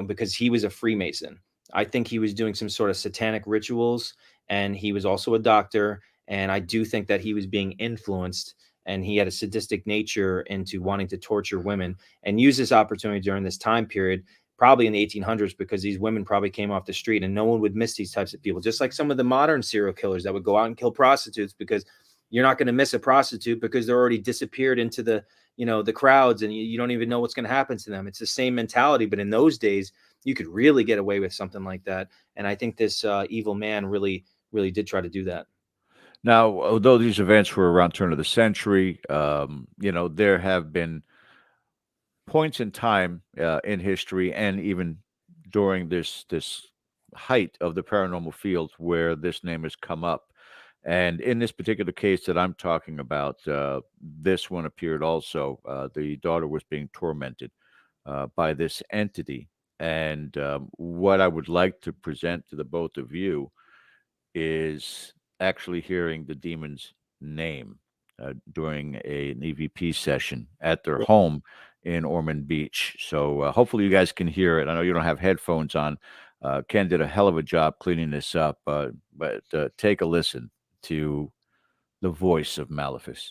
C: because he was a Freemason. I think he was doing some sort of satanic rituals, and he was also a doctor, and I do think that he was being influenced, and he had a sadistic nature into wanting to torture women, and use this opportunity during this time period, probably in the 1800s, because these women probably came off the street, and no one would miss these types of people, just like some of the modern serial killers that would go out and kill prostitutes, because you're not going to miss a prostitute because they're already disappeared into the crowds, and you don't even know what's going to happen to them. It's the same mentality, but in those days you could really get away with something like that. And I think this evil man really really did try to do that.
A: Now, although these events were around turn of the century, there have been points in time in history, and even during this height of the paranormal field, where this name has come up. And in this particular case that I'm talking about, this one appeared also. The daughter was being tormented by this entity. And what I would like to present to the both of you is actually hearing the demon's name during an EVP session at their home in Ormond Beach. So hopefully you guys can hear it. I know you don't have headphones on. Ken did a hell of a job cleaning this up, but take a listen to the voice of Malefice.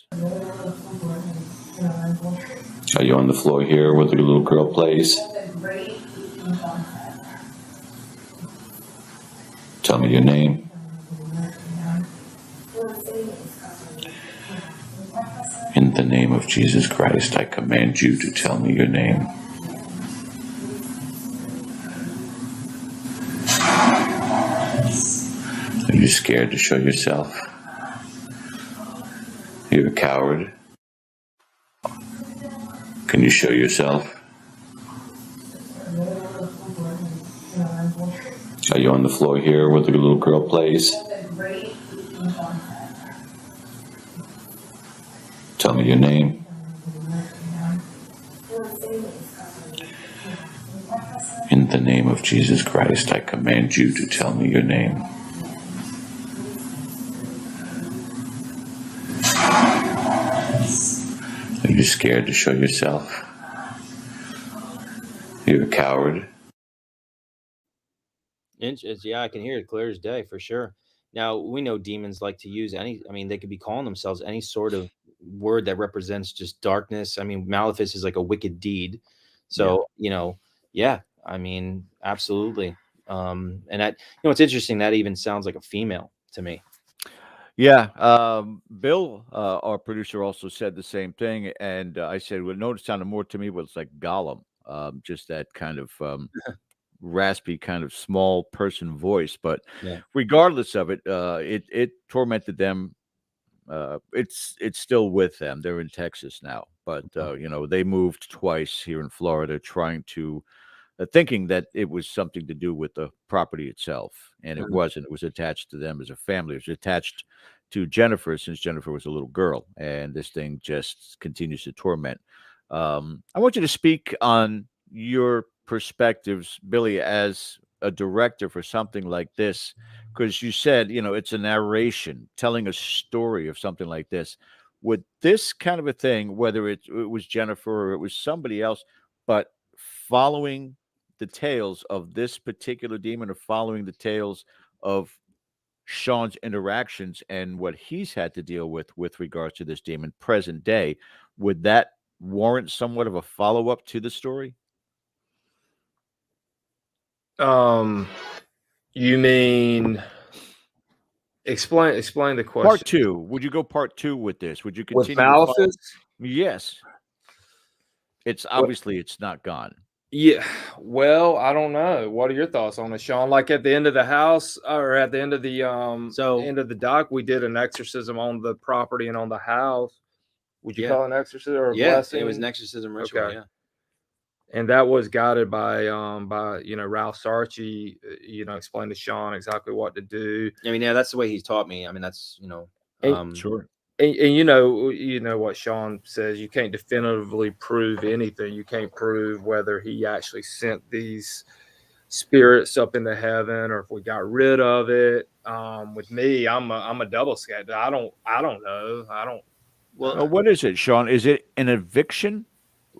E: Are you on the floor here where the little girl plays? Tell me your name. In the name of Jesus Christ, I command you to tell me your name. Are you scared to show yourself? You're a coward. Can you show yourself? Are you on the floor here where the little girl plays? Tell me your name. In the name of Jesus Christ, I command you to tell me your name. Are you scared to show yourself? You're a coward.
C: Yeah, I can hear it clear as day for sure. Now, we know demons like to use they could be calling themselves any sort of word that represents just darkness. I mean, malefice is like a wicked deed. So, absolutely. And that, it's interesting that even sounds like a female to me.
A: Yeah. Bill, our producer, also said the same thing. And I said, well, no, it sounded more to me, but it's like Gollum, just that kind of raspy, kind of small person voice. But regardless of it, it tormented them. It's still with them. They're in Texas now, but they moved twice here in Florida, trying to thinking that it was something to do with the property itself, and it wasn't. It was attached to them as a family. It was attached to Jennifer, since Jennifer was a little girl, and this thing just continues to torment. I want you to speak on your perspectives, Billy, as a director for something like this, because you said, it's a narration telling a story of something like this. Would this kind of a thing, whether it was Jennifer or it was somebody else, but following the tales of this particular demon, or following the tales of Sean's interactions and what he's had to deal with regards to this demon present day, would that warrant somewhat of a follow-up to the story?
D: You mean explain the question?
A: Part two. Would you go part two with this? Would you continue
D: With Malefice?
A: Yes. It's obviously it's not gone.
D: Yeah. Well, I don't know. What are your thoughts on it, Sean? Like at the end of the house, or at the end of the end of the dock, we did an exorcism on the property and on the house. Would you call it an exorcism or a blessing?
C: It was an exorcism ritual.
D: Okay. Yeah. And that was guided by Ralph Sarchie, explained to Sean exactly what to do.
C: That's the way he's taught me. That's
A: Sure.
D: And you know what Sean says, you can't definitively prove anything. You can't prove whether he actually sent these spirits up into heaven or if we got rid of it. With me, I'm a double skeptic. I don't know.
A: Well, what is it, Sean? Is it an eviction?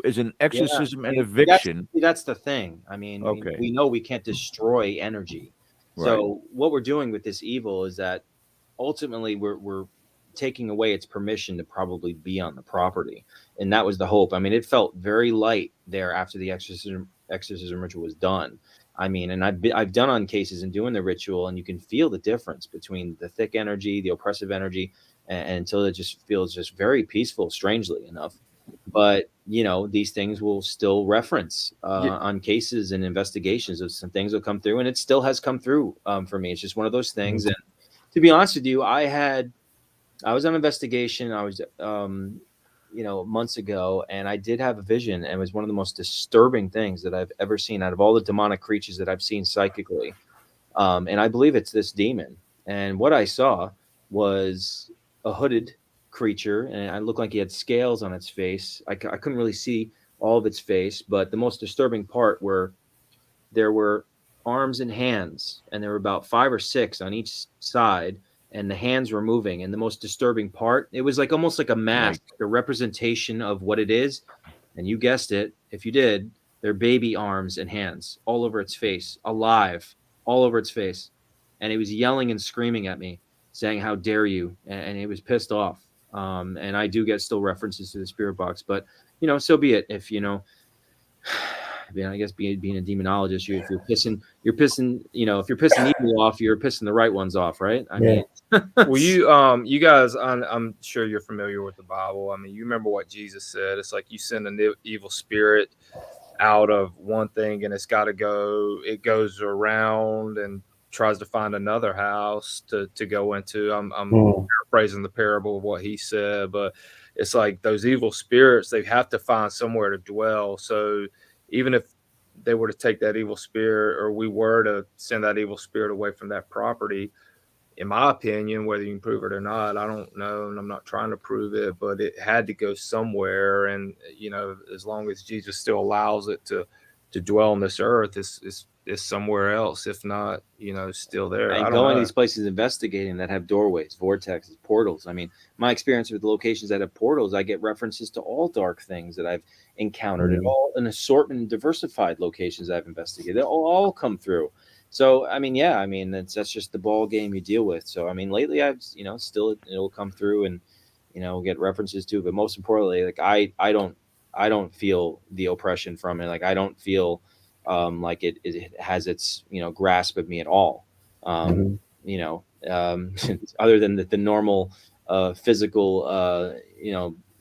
A: Is an exorcism an eviction?
C: That's the thing.
A: Okay.
C: We know we can't destroy energy.
A: Right.
C: So what we're doing with this evil is that ultimately we're taking away its permission to probably be on the property. And that was the hope. It felt very light there after the exorcism ritual was done. And I've done on cases and doing the ritual, and you can feel the difference between the thick energy, the oppressive energy, and until it just feels just very peaceful, strangely enough. But these things will still reference on cases and investigations of some things will come through, and it still has come through for me. It's just one of those things. And To be honest with you, I was on investigation. I was, months ago, and I did have a vision, and it was one of the most disturbing things that I've ever seen out of all the demonic creatures that I've seen psychically. And I believe it's this demon. And what I saw was a hooded creature, and it looked like he had scales on its face. I couldn't really see all of its face, but the most disturbing part were there were arms and hands, and there were about 5 or 6 on each side, and the hands were moving. And the most disturbing part, it was like almost like a mask, a representation of what it is. And you guessed it, if you did, they're baby arms and hands all over its face, alive, all over its face. And it was yelling and screaming at me, saying, "How dare you?" And it was pissed off. And I do get still references to the spirit box, but so be it. If I mean, I guess being a demonologist, if you're pissing, if you're pissing evil off, you're pissing the right ones off, right? I mean,
D: well, you guys, I'm sure you're familiar with the Bible. I mean, you remember what Jesus said. It's like you send an evil spirit out of one thing, and it's got to go. It goes around and tries to find another house to go into. I'm paraphrasing the parable of what he said, but it's like those evil spirits, they have to find somewhere to dwell. So even if they were to take that evil spirit, or we were to send that evil spirit away from that property, in my opinion, whether you can prove it or not, I don't know, and I'm not trying to prove it, but it had to go somewhere. And as long as Jesus still allows it to dwell on this earth, it's somewhere else. If not, still there.
C: And going to these places investigating that have doorways, vortexes, portals. I mean, my experience with locations that have portals, I get references to all dark things that I've encountered, and all an assortment, diversified locations I've investigated. They all come through. So, I mean, that's just the ball game you deal with. So, I mean, lately I've, still it'll come through and, get references to, but most importantly, like I don't feel the oppression from it. Like I don't feel like it has its, grasp of me at all. Other than the normal physical,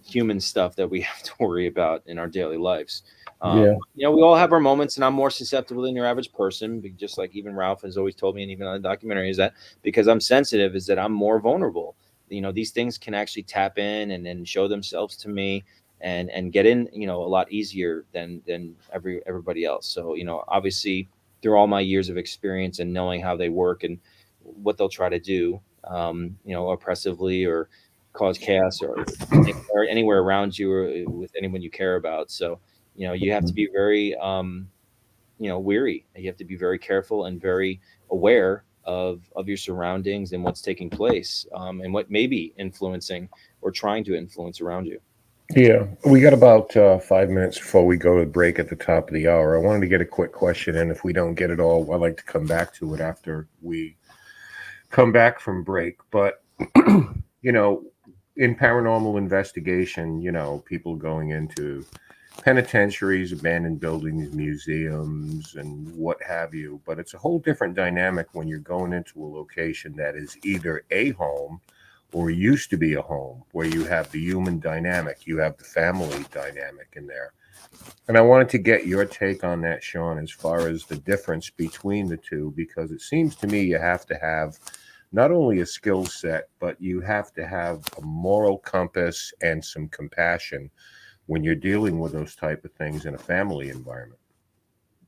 C: human stuff that we have to worry about in our daily lives. We all have our moments, and I'm more susceptible than your average person, just like even Ralph has always told me, and even on the documentary, is that because I'm sensitive, is that I'm more vulnerable. These things can actually tap in and show themselves to me and get in, a lot easier than everybody else. So, obviously through all my years of experience and knowing how they work and what they'll try to do, oppressively or cause chaos or anywhere around you or with anyone you care about. So, you have to be very, weary. You have to be very careful and very aware of your surroundings and what's taking place, and what may be influencing or trying to influence around you.
B: Yeah, we got about 5 minutes before we go to break at the top of the hour. I wanted to get a quick question, and if we don't get it all, I'd like to come back to it after we come back from break. But, in paranormal investigation, people going into penitentiaries, abandoned buildings, museums, and what have you. But it's a whole different dynamic when you're going into a location that is either a home or used to be a home, where you have the human dynamic, you have the family dynamic in there. And I wanted to get your take on that, Sean, as far as the difference between the two, because it seems to me you have to have not only a skill set, but you have to have a moral compass and some compassion when you're dealing with those type of things in a family environment.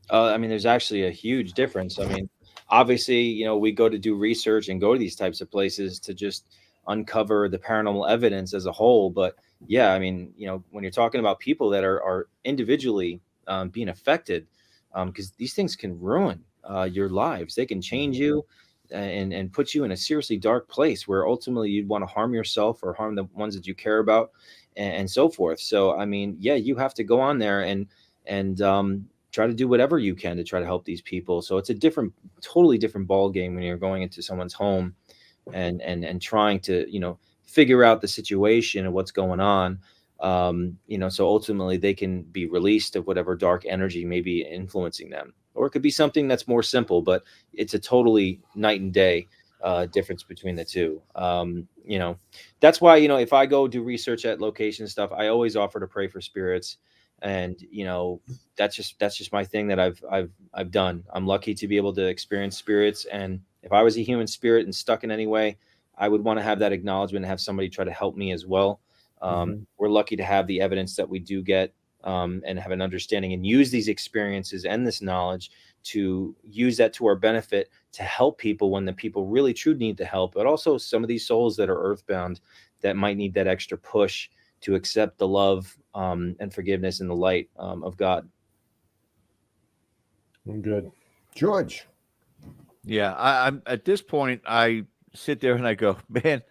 C: I mean, there's actually a huge difference. I mean, obviously, we go to do research and go to these types of places to just uncover the paranormal evidence as a whole. But yeah, I mean, when you're talking about people that are individually being affected, because these things can ruin your lives. They can change you and put you in a seriously dark place where ultimately you'd want to harm yourself or harm the ones that you care about, and so forth. So, I mean, yeah, you have to go on there and try to do whatever you can to try to help these people. So it's a totally different ball game when you're going into someone's home and trying to, figure out the situation and what's going on. So ultimately they can be released of whatever dark energy may be influencing them. Or it could be something that's more simple, but it's a totally night and day difference between the two. That's why, if I go do research at location stuff, I always offer to pray for spirits. And, that's just my thing that I've done. I'm lucky to be able to experience spirits and if I was a human spirit and stuck in any way, I would want to have that acknowledgement and have somebody try to help me as well. We're lucky to have the evidence that we do get, and have an understanding and use these experiences and this knowledge to use that to our benefit to help people when the people really truly need the help, but also some of these souls that are earthbound that might need that extra push to accept the love and forgiveness and the light of God.
B: Good. George.
A: Yeah, I'm at this point, I sit there and I go, man,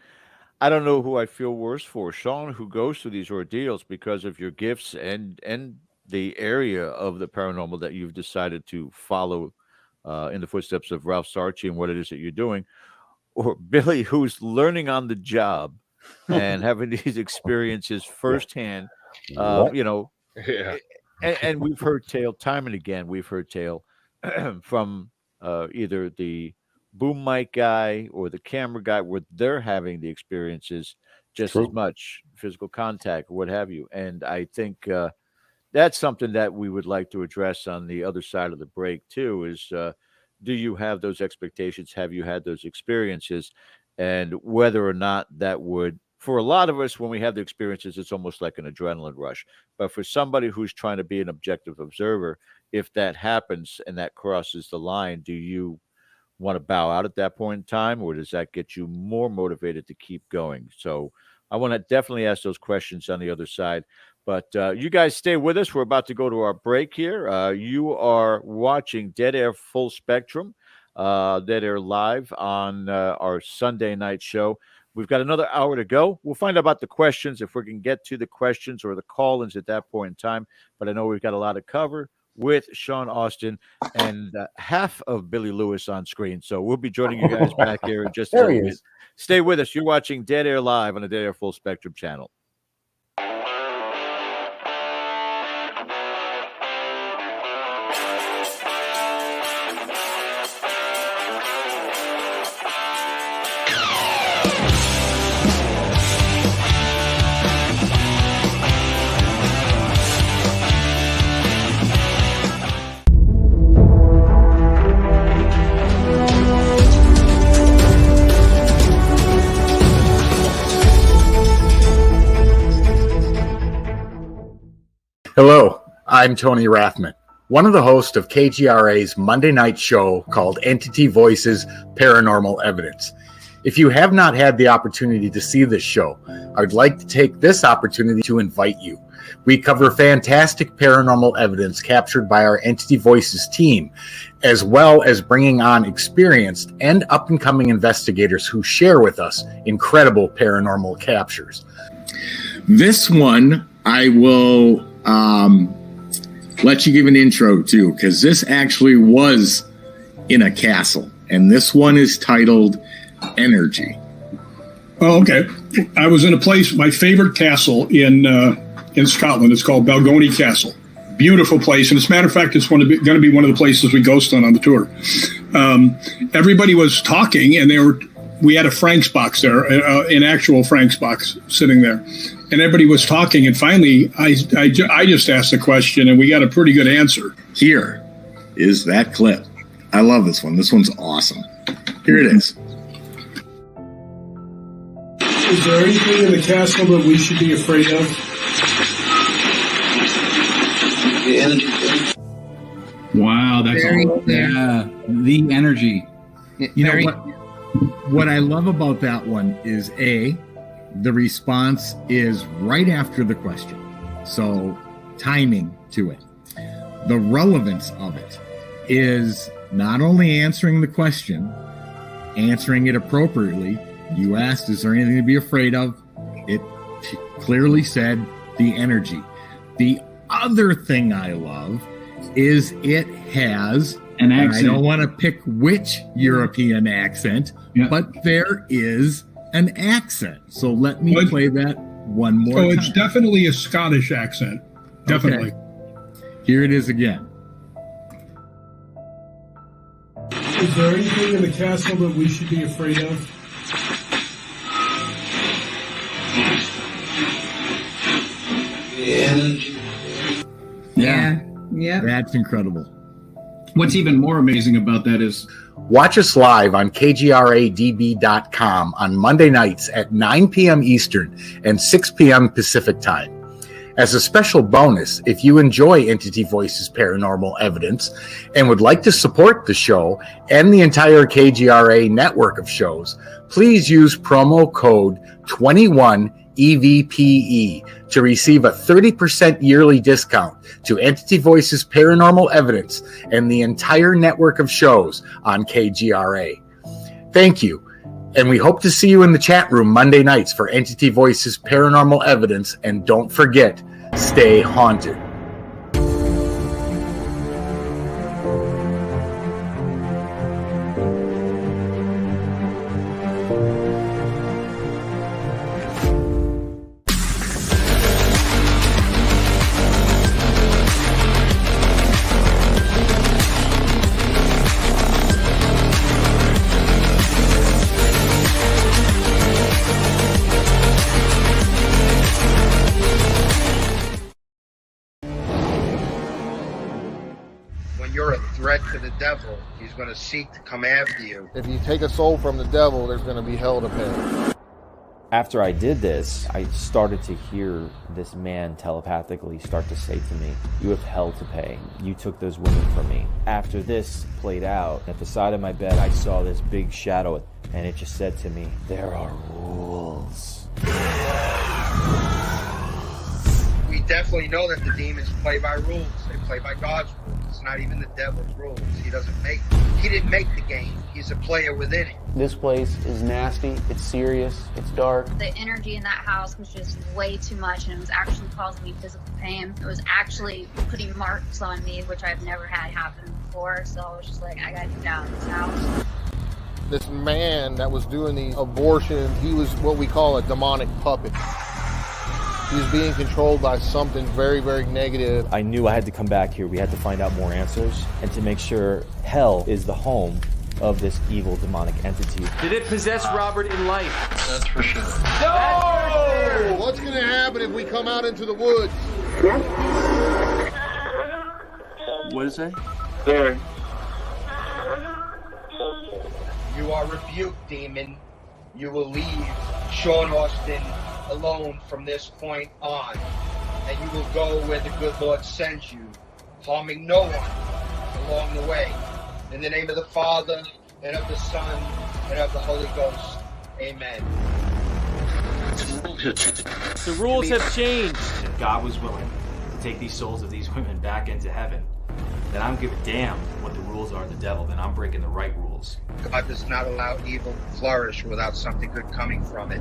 A: I don't know who I feel worse for, Sean, who goes through these ordeals because of your gifts and the area of the paranormal that you've decided to follow in the footsteps of Ralph Sarchie and what it is that you're doing, or Billy, who's learning on the job and having these experiences firsthand. You know,
D: Yeah.
A: and we've heard tale time and again. We've heard tale from either the boom mic guy or the camera guy, where they're having the experiences just as much, physical contact or what have you. And I think that's something that we would like to address on the other side of the break too, is do you have those expectations? Have you had those experiences? And whether or not that would, for a lot of us, when we have the experiences, it's almost like an adrenaline rush. But for somebody who's trying to be an objective observer, if that happens and that crosses the line, do you want to bow out at that point in time, or does that get you more motivated to keep going? So I want to definitely ask those questions on the other side. But you guys stay with us. We're about to go to our break here. You are watching Dead Air Full Spectrum, Dead Air Live on our Sunday night show. We've got another hour to go. We'll find out about the questions, if we can get to the questions or the call-ins at that point in time. But I know we've got a lot to cover with Sean Austin and half of Billy Lewis on screen. So we'll be joining you guys back here in just a little bit. Stay with us. You're watching Dead Air Live on the Dead Air Full Spectrum channel.
F: Hello, I'm Tony Rathman, one of the hosts of KGRA's Monday night show called Entity Voices Paranormal Evidence. If you have not had the opportunity to see this show, I'd like to take this opportunity to invite you. We cover fantastic paranormal evidence captured by our Entity Voices team, as well as bringing on experienced and up-and-coming investigators who share with us incredible paranormal captures.
G: This one I will let you give an intro to, because this actually was in a castle, and this one is titled Energy.
H: Oh, okay. I was in a place, my favorite castle in Scotland. It's called Balgony Castle. Beautiful place, and as a matter of fact, it's going to be one of the places we ghost on the tour. Everybody was talking, and we had a Frank's box there, an actual Frank's box sitting there. And everybody was talking, and finally, I just asked a question, and we got a pretty good answer.
G: Here is that clip. I love this one. This one's awesome. Here it is.
H: Is there anything in the castle that we should be afraid of?
I: The energy.
J: Wow, that's
I: Very
J: all.
I: clear.
J: Yeah, the energy. You
I: Very-
J: know what I love about that one is the response is right after the question. So timing to it. The relevance of it is not only answering the question, answering it appropriately. You asked, is there anything to be afraid of? It clearly said the energy. The other thing I love is it has
K: an accent.
J: I don't want to pick which European accent, but there is an accent. So let me play that one more time.
H: So it's definitely a Scottish accent. Definitely.
J: Okay. Here it is again.
H: Is there anything in the castle that we should be afraid of?
I: The energy. Yeah.
J: That's incredible.
H: What's even more amazing about that is
F: watch us live on kgradb.com on Monday nights at 9 p.m. Eastern and 6 p.m. Pacific Time. As a special bonus, if you enjoy Entity Voices Paranormal Evidence and would like to support the show and the entire KGRA network of shows, please use promo code 21EVPE to receive a 30% yearly discount to Entity Voices Paranormal Evidence and the entire network of shows on KGRA. Thank you. And we hope to see you in the chat room Monday nights for Entity Voices Paranormal Evidence. And don't forget, stay haunted.
K: You're a threat to the devil. He's going to seek to come after you.
L: If you take a soul from the devil, there's going to be hell to pay.
M: After I did this, I started to hear this man telepathically start to say to me, "You have hell to pay. You took those women from me." After this played out, at the side of my bed, I saw this big shadow, and it just said to me, "There are rules."
K: We definitely know that the demons play by rules. They play by God's rules. It's not even the devil's rules. He didn't make the game. He's a player within it.
N: This place is nasty. It's serious. It's dark.
O: The energy in that house was just way too much, and it was actually causing me physical pain. It was actually putting marks on me, which I've never had happen before. So I was just like, I gotta get out of this house.
L: This man that was doing these abortions, he was what we call a demonic puppet. He was being controlled by something very, very negative.
M: I knew I had to come back here. We had to find out more answers and to make sure hell is the home of this evil demonic entity.
P: Did it possess Robert in life?
K: That's for sure.
L: No! What's going to happen if we come out into the woods?
P: What is it?
K: There. You are rebuked, demon. You will leave Sean Austin alone from this point on, and you will go where the good Lord sends you, harming no one along the way. In the name of the Father, and of the Son, and of the Holy Ghost. Amen.
P: The rules have changed. If God was willing to take these souls of these women back into heaven, then I don't give a damn what the rules are of the devil. Then I'm breaking the right rules.
K: God does not allow evil to flourish without something good coming from it.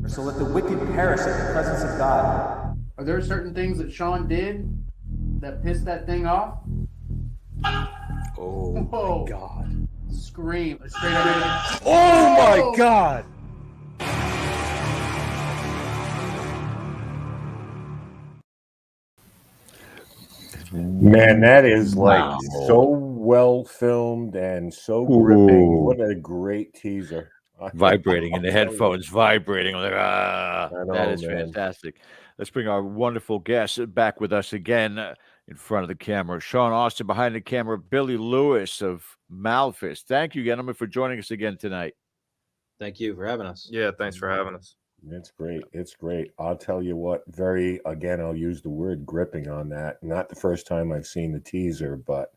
P: So let the wicked perish at the presence of God.
N: Are there certain things that Sean did that pissed that thing off?
M: Oh
N: Whoa.
M: my God.
N: Scream. Straight up.
M: Oh my God.
B: Man, that is like
A: Wow.
B: so well filmed and so gripping. What a great teaser.
A: Vibrating in the
B: I'll tell you.
A: headphones, vibrating. I'm like,
B: know,
A: that is
B: man.
A: fantastic. Let's bring our wonderful guest back with us again in front of the camera. Sean Austin behind the camera, Billy Lewis of Malphus. Thank you, gentlemen, for joining us again tonight.
C: Thank you for having us.
D: Yeah, thanks for having us.
B: It's great. It's great. I'll tell you what, I'll use the word gripping on that. Not the first time I've seen the teaser, but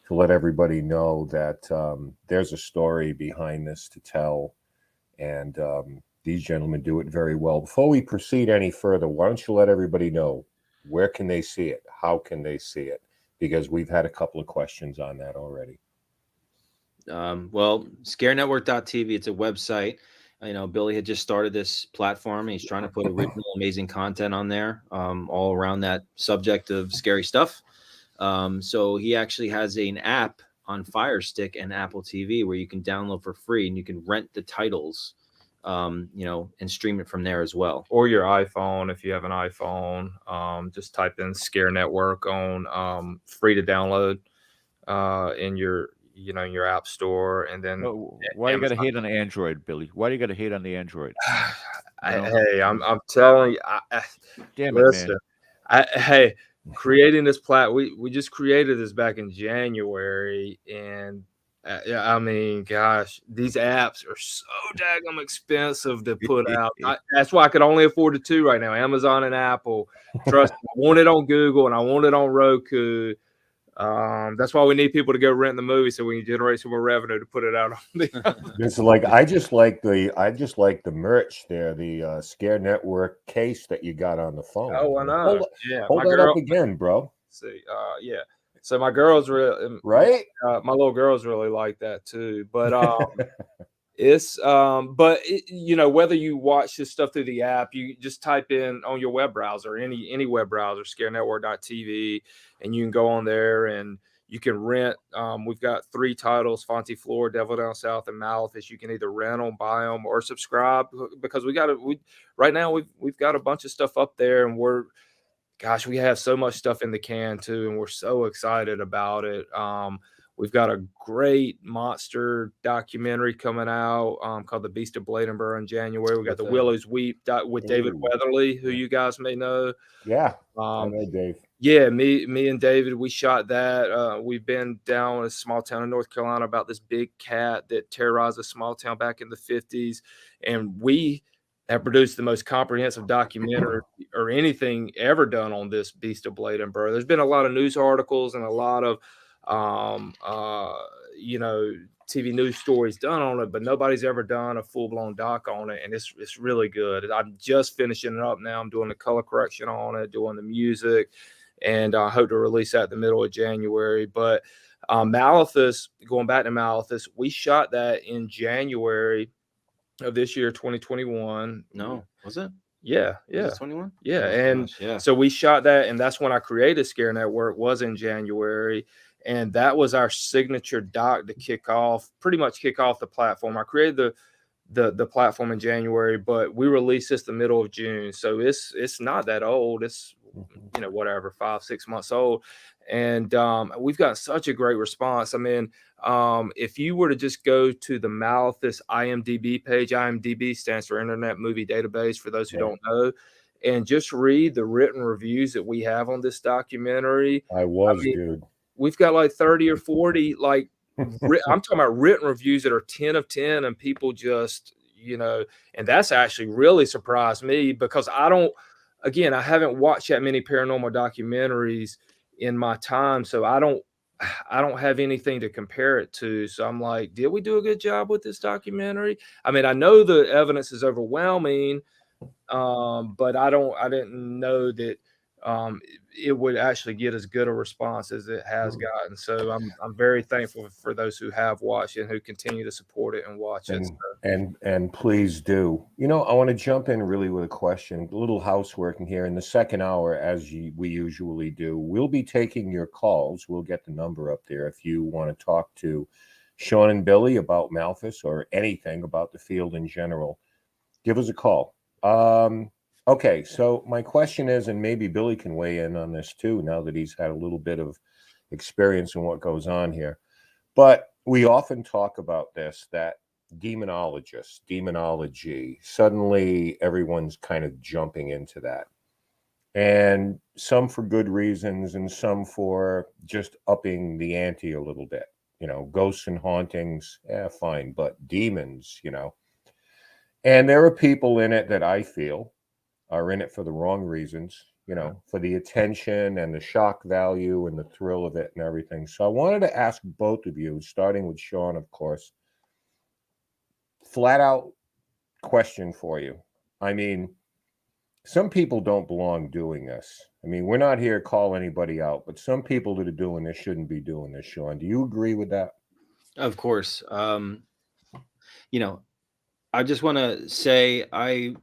B: to let everybody know that there's a story behind this to tell. And these gentlemen do it very well. Before we proceed any further, why don't you let everybody know, where can they see it? How can they see it? Because we've had a couple of questions on that already.
C: Well, scarenetwork.tv, it's a website. You know, Billy had just started this platform. He's trying to put original, amazing content on there, all around that subject of scary stuff. So he actually has an app on Fire Stick and Apple TV where you can download for free, and you can rent the titles, you know, and stream it from there as well.
D: Or your iPhone, if you have an iPhone, just type in Scare Network on free to download in your your app store, and then
A: Why you got to hate on the Android, Billy? Why do you got to hate on the Android?
D: Hey, I'm telling you,
A: Damn
D: listen,
A: it, man.
D: Hey, creating this we just created this back in January, and yeah, I mean, gosh, these apps are so daggum expensive to put out. That's why I could only afford the two right now, Amazon and Apple. Trust me, I want it on Google and I want it on Roku. That's why we need people to go rent the movie so we can generate some more revenue to put it out on the
B: It's like I just like the merch there, the Scare Network case that you got on the phone.
D: Oh, I know.
B: Hold that up again, bro.
D: See, yeah. So my girls really,
B: right?
D: My little girls really like that too. But it's you know, whether you watch this stuff through the app, you just type in on your web browser, any web browser, scarenetwork.tv, and you can go on there and you can rent. We've got 3 titles: Fonty Floor, Devil Down South, and Malithus. You can either rent them, buy them, or subscribe, because right now we've got a bunch of stuff up there, and we have so much stuff in the can too, and we're so excited about it. We've got a great monster documentary coming out called The Beast of Bladenborough in January. We got The Willows Weep with David Weatherly, who you guys may know.
B: Yeah, I know Dave.
D: Yeah, me and David, we shot that. We've been down in a small town in North Carolina about this big cat that terrorized a small town back in the 50s, and we have produced the most comprehensive documentary or anything ever done on this Beast of Bladenborough. There's been a lot of news articles and a lot of TV news stories done on it, but nobody's ever done a full-blown doc on it, and it's really good. I'm just finishing it up now. I'm doing the color correction on it, doing the music, and I hope to release that in the middle of January. But Malithus, going back to Malithus, we shot that in January of this year, 2021.
C: No, was it?
D: Yeah.
C: Was it 21?
D: Yeah.
C: Oh,
D: And
C: gosh, yeah.
D: so we shot that, and that's when I created Scare Network, was in January. And that was our signature doc to kick off the platform. I created the platform in January, but we released this the middle of June. So it's not that old. It's, 5-6 months old. And we've got such a great response. I mean, if you were to just go to the Malithus IMDb page, IMDb stands for Internet Movie Database, for those who don't know, and just read the written reviews that we have on this documentary.
B: Dude.
D: We've got like 30 or 40, I'm talking about written reviews that are 10 of 10, and people just, and that's actually really surprised me, because I haven't watched that many paranormal documentaries in my time, so I don't have anything to compare it to. So I'm like, did we do a good job with this documentary? I mean, I know the evidence is overwhelming, but I didn't know that it would actually get as good a response as it has gotten. So I'm very thankful for those who have watched and who continue to support it and watch it.
B: And please do. I want to jump in really with a question, a little housework in here. In the second hour, as we usually do, we'll be taking your calls. We'll get the number up there if you want to talk to Sean and Billy about Malithus or anything about the field in general. Give us a call. Okay, so my question is, and maybe Billy can weigh in on this too, now that he's had a little bit of experience in what goes on here. But we often talk about this, that demonologist, demonology, suddenly everyone's kind of jumping into that. And some for good reasons and some for just upping the ante a little bit. Ghosts and hauntings, fine, but demons, And there are people in it that I feel are in it for the wrong reasons, for the attention and the shock value and the thrill of it and everything. So I wanted to ask both of you, starting with Sean, of course, flat out question for you. I mean, some people don't belong doing this. I mean, we're not here to call anybody out, but some people that are doing this shouldn't be doing this, Sean. Do you agree with that?
C: Of course. I just want to say I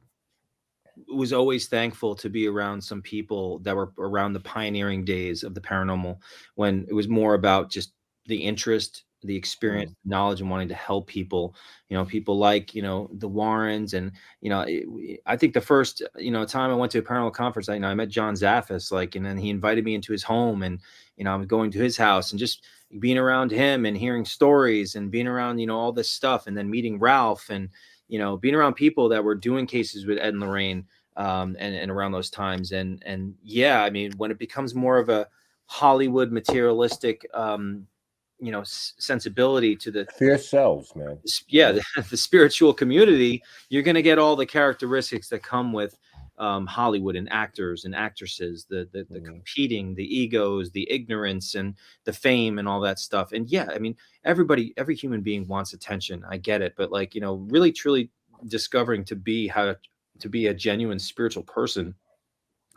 C: was always thankful to be around some people that were around the pioneering days of the paranormal, when it was more about just the interest, the experience, knowledge, and wanting to help people. People like the Warrens, and I think the first time I went to a paranormal conference, I met John Zaffis, and then he invited me into his home, and I was going to his house and just being around him and hearing stories and being around all this stuff, and then meeting Ralph and being around people that were doing cases with Ed and Lorraine. and around those times. And yeah, I mean, when it becomes more of a Hollywood materialistic, sensibility to the
B: fear sells, man.
C: Yeah, the spiritual community, you're going to get all the characteristics that come with Hollywood and actors and actresses, the competing, the egos, the ignorance, and the fame and all that stuff. And yeah, I mean, every human being wants attention. I get it, but like, really truly discovering to be a genuine spiritual person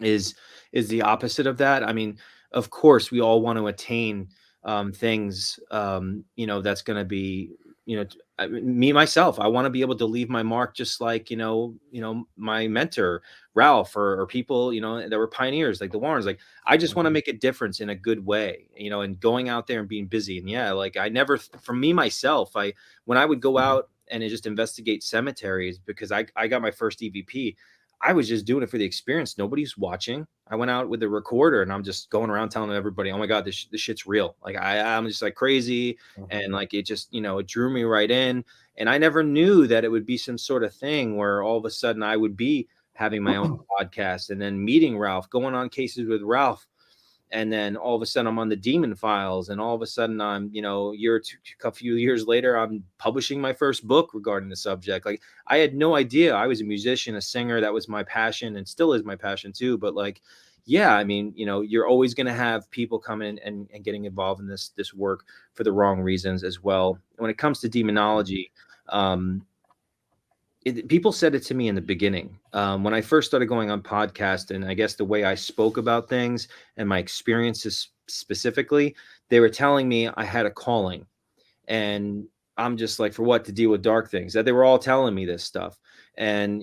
C: is the opposite of that. I mean, of course, we all want to attain things, that's going to be, me myself. I want to be able to leave my mark, just like my mentor Ralph, or people that were pioneers like the Warrens. Like, I just want to make a difference in a good way, and going out there and being busy. And yeah, like I never, for me myself, when I would go out and just investigate cemeteries, because I got my first EVP, I was just doing it for the experience. Nobody's watching. I went out with a recorder and I'm just going around telling everybody, oh my God, this shit's real. Like I'm just like crazy. And like, it just, it drew me right in. And I never knew that it would be some sort of thing where all of a sudden I would be having my own podcast, and then meeting Ralph, going on cases with Ralph. And then all of a sudden I'm on the Demon Files, and all of a sudden I'm, a few years later, I'm publishing my first book regarding the subject. Like, I had no idea. I was a musician, a singer. That was my passion, and still is my passion too. But like, yeah, I mean, you're always going to have people coming in and getting involved in this work for the wrong reasons as well. When it comes to demonology, people said it to me in the beginning, when I first started going on podcast, and I guess the way I spoke about things and my experiences specifically, they were telling me I had a calling. And I'm just like, for what? To deal with dark things. That they were all telling me this stuff. And,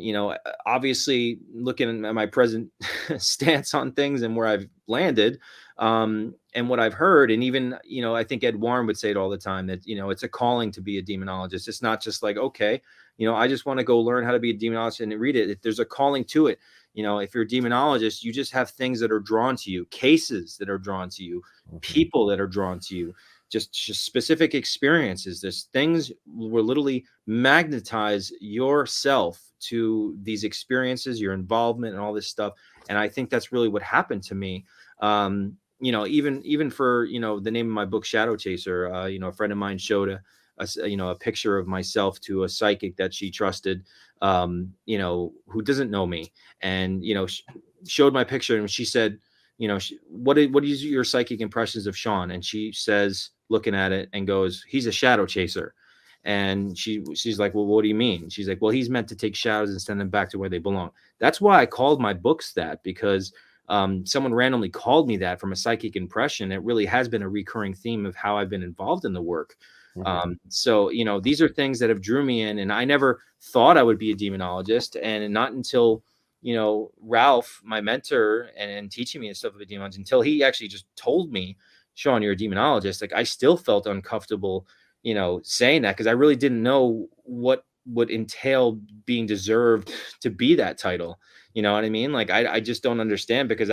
C: obviously looking at my present stance on things and where I've landed, and what I've heard, and even, I think Ed Warren would say it all the time, that, it's a calling to be a demonologist. It's not just like, okay, I just want to go learn how to be a demonologist and read it. There's a calling to it. If you're a demonologist, you just have things that are drawn to you, cases that are drawn to you, people that are drawn to you, just specific experiences. There's things will literally magnetize yourself to these experiences, your involvement, and all this stuff. And I think that's really what happened to me. Even for, the name of my book, Shadow Chaser, a friend of mine showed a picture of myself to a psychic that she trusted, who doesn't know me, and, showed my picture, and she said, what is your psychic impressions of Sean? And she says, looking at it, and goes, he's a shadow chaser. And she's like, well, what do you mean? She's like, well, he's meant to take shadows and send them back to where they belong. That's why I called my books that, because someone randomly called me that from a psychic impression. It really has been a recurring theme of how I've been involved in the work. So, these are things that have drew me in, and I never thought I would be a demonologist. And not until, Ralph, my mentor, and teaching me and stuff about demonology, until he actually just told me, Sean, you're a demonologist. Like, I still felt uncomfortable, saying that, because I really didn't know what would entail being deserved to be that title. You know what I mean? Like, I just don't understand, because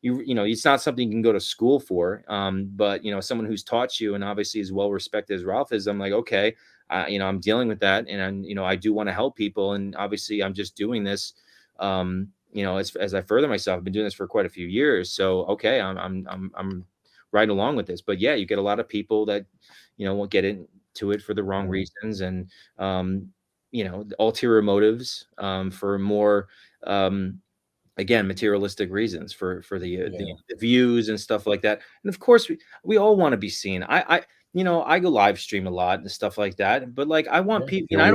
C: it's not something you can go to school for. But, someone who's taught you and obviously is well respected as Ralph is, I'm like, okay, I'm dealing with that. And I do want to help people. And obviously I'm just doing this, as I further myself. I've been doing this for quite a few years. So, okay, I'm right along with this. But yeah, you get a lot of people that, will get into it for the wrong reasons, and, ulterior motives, for more, again, materialistic reasons, for the views and stuff like that. And of course we all want to be seen. I go live stream a lot and stuff like that, but like, I want people, I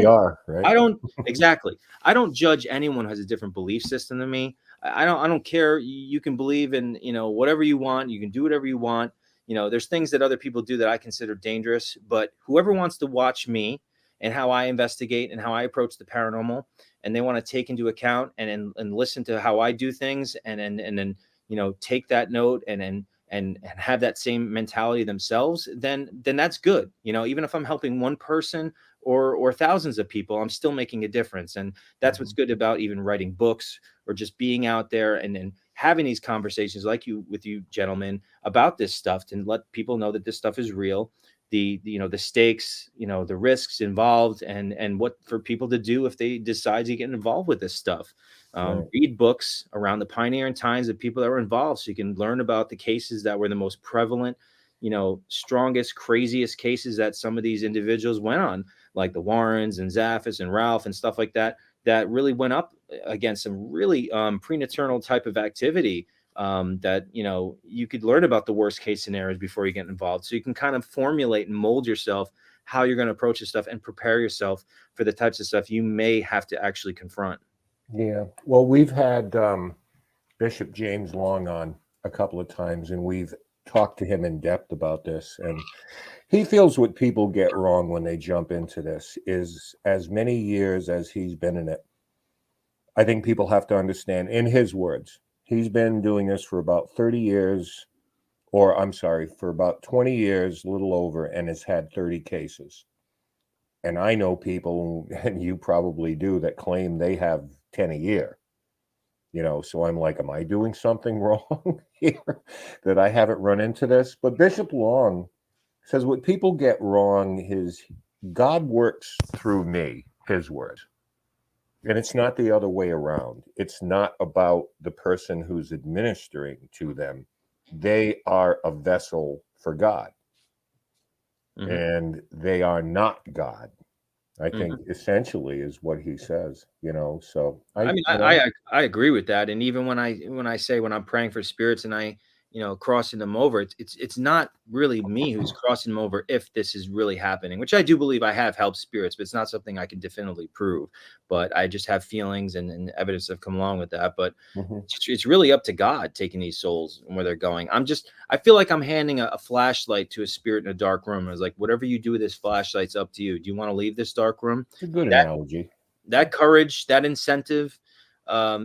C: don't exactly. I don't judge anyone who has a different belief system than me. I don't care. You can believe in, whatever you want. You can do whatever you want. There's things that other people do that I consider dangerous, but whoever wants to watch me and how I investigate and how I approach the paranormal, and they want to take into account and listen to how I do things, and then take that note and have that same mentality themselves, then that's good. Even if I'm helping one person or thousands of people, I'm still making a difference. And that's what's good about even writing books, or just being out there and having these conversations like with you gentlemen about this stuff, to let people know that this stuff is real. the the stakes, the risks involved, and what for people to do if they decide to get involved with this stuff.
B: Right.
C: Read books around the pioneering times of people that were involved, so you can learn about the cases that were the most prevalent, strongest, craziest cases that some of these individuals went on, like the Warrens and Zaffis and Ralph and stuff like that, that really went up against some really prenatal type of activity, that you could learn about the worst case scenarios before you get involved, so you can kind of formulate and mold yourself how you're going to approach this stuff and prepare yourself for the types of stuff you may have to actually confront.
B: Yeah. Well, we've had Bishop James Long on a couple of times, and we've talked to him in depth about this. And he feels what people get wrong when they jump into this is, as many years as he's been in it, I think people have to understand, in his words, he's been doing this for about 30 years, or I'm sorry, for about 20 years, a little over, and has had 30 cases. And I know people, and you probably do, that claim they have 10 a year. So I'm like, am I doing something wrong here that I haven't run into this? But Bishop Long says what people get wrong is God works through me, his words. And it's not the other way around. It's not about the person who's administering to them. They are a vessel for God. Mm-hmm. And they are not God. I think essentially is what he says, so
C: I agree with that. And even when I'm praying for spirits and I, crossing them over, it's not really me who's crossing them over if this is really happening, which I do believe I have helped spirits, but it's not something I can definitively prove. But I just have feelings and evidence have come along with that. But it's really up to God taking these souls and where they're going. I feel like I'm handing a flashlight to a spirit in a dark room. I was like, whatever you do with this flashlight's up to you. Do you want to leave this dark room?
B: It's a good analogy.
C: That courage, that incentive,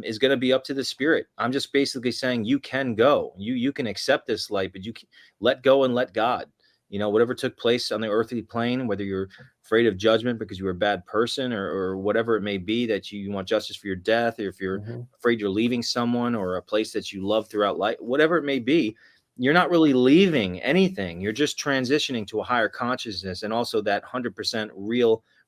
C: is going to be up to the spirit. I'm just basically saying you can go. You can accept this light, but you can let go and let God. Whatever took place on the earthly plane, whether you're afraid of judgment because you were a bad person or whatever it may be, that you want justice for your death, or if you're afraid you're leaving someone or a place that you love throughout life, whatever it may be, you're not really leaving anything. You're just transitioning to a higher consciousness, and also that 100%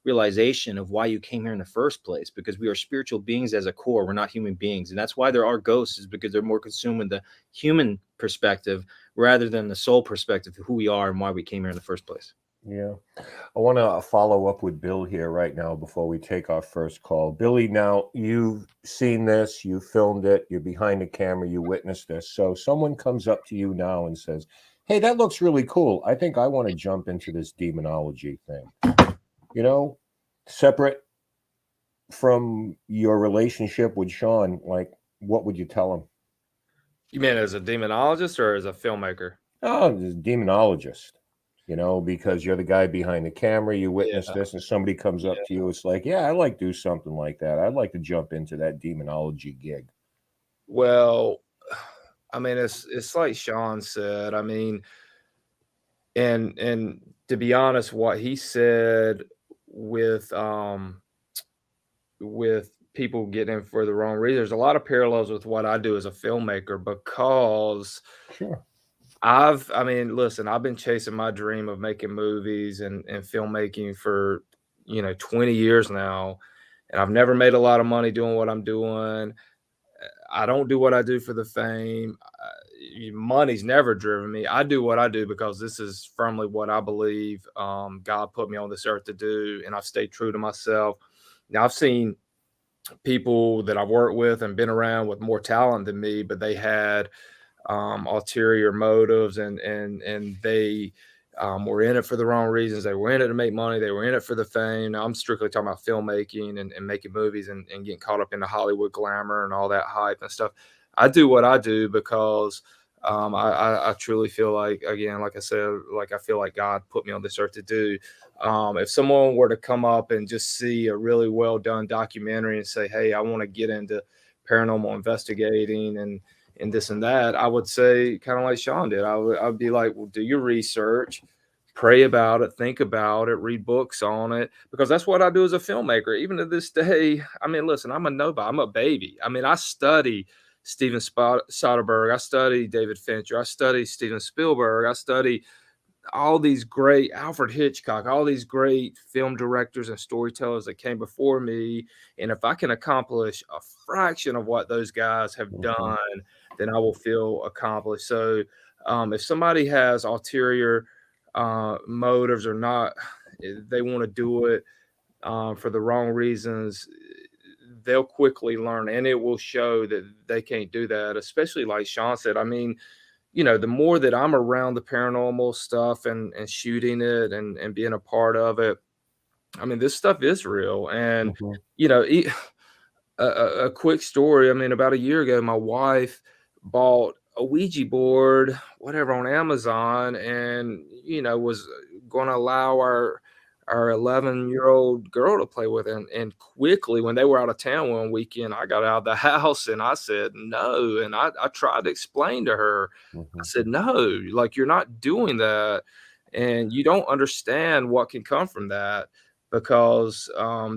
C: realization of why you came here in the first place, because we are spiritual beings as a core. We're not human beings. And that's why there are ghosts, is because they're more consumed with the human perspective rather than the soul perspective of who we are and why we came here in the first place.
B: Yeah. I want to follow up with Bill here right now before we take our first call. Billy, now you've seen this, you filmed it, you're behind the camera, you witnessed this. So someone comes up to you now and says, hey, that looks really cool. I think I want to jump into this demonology thing. Separate from your relationship with Sean, like, what would you tell him?
D: You mean as a demonologist or as a filmmaker?
B: Oh, as a demonologist, because you're the guy behind the camera, you witness this, and somebody comes up to you. It's like, yeah, I'd like to do something like that. I'd like to jump into that demonology gig.
D: Well, I mean, it's like Sean said. I mean, and to be honest, what he said with people getting in for the wrong reason, there's a lot of parallels with what I do as a filmmaker, because listen, I've been chasing my dream of making movies and filmmaking for 20 years now, and I've never made a lot of money doing what I'm doing. I don't do what I do for the fame. Money's never driven me. I do what I do because this is firmly what I believe God put me on this earth to do, and I've stayed true to myself. Now, I've seen people that I've worked with and been around with more talent than me, but they had ulterior motives, and they were in it for the wrong reasons. They were in it to make money. They were in it for the fame. Now, I'm strictly talking about filmmaking and making movies and getting caught up in the Hollywood glamour and all that hype and stuff. I do what I do because I truly feel like, again, like I said, like I feel like God put me on this earth to do. If someone were to come up and just see a really well done documentary and say, hey, I want to get into paranormal investigating and this and that, I would say, kind of like Sean did, I'd be like, well, do your research, pray about it, think about it, read books on it, because that's what I do as a filmmaker. Even to this day, I mean, listen, I'm a nobody. I'm a baby. I mean, I study Steven Soderbergh. I study David Fincher. I study Steven Spielberg. I study all these great Alfred Hitchcock, all these great film directors and storytellers that came before me. And if I can accomplish a fraction of what those guys have done, then I will feel accomplished. So if somebody has ulterior motives or not, they want to do it for the wrong reasons, they'll quickly learn, and it will show that they can't do that, especially like Sean said. I mean, the more that I'm around the paranormal stuff and shooting it and being a part of it, I mean, this stuff is real. And, a quick story. I mean, about a year ago, my wife bought a Ouija board, whatever, on Amazon, and, was going to allow our 11-year-old girl to play with it. And quickly, when they were out of town one weekend, I got out of the house and I said no. And I tried to explain to her. I said, no, like, you're not doing that. And you don't understand what can come from that, because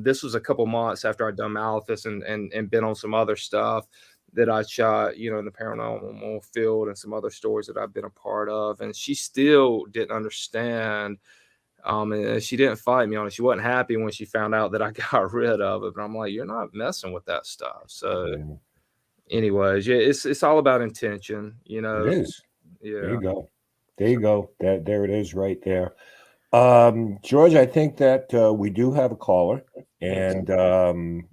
D: this was a couple months after I'd done Malithus and been on some other stuff that I shot, in the paranormal field, and some other stories that I've been a part of. And she still didn't understand. And she didn't fight me on it. She wasn't happy when she found out that I got rid of it. But I'm like, you're not messing with that stuff. So, anyways, yeah, it's all about intention.
B: It is.
D: Yeah.
B: There you go. There you go. There it is, right there. George, I think that we do have a caller, and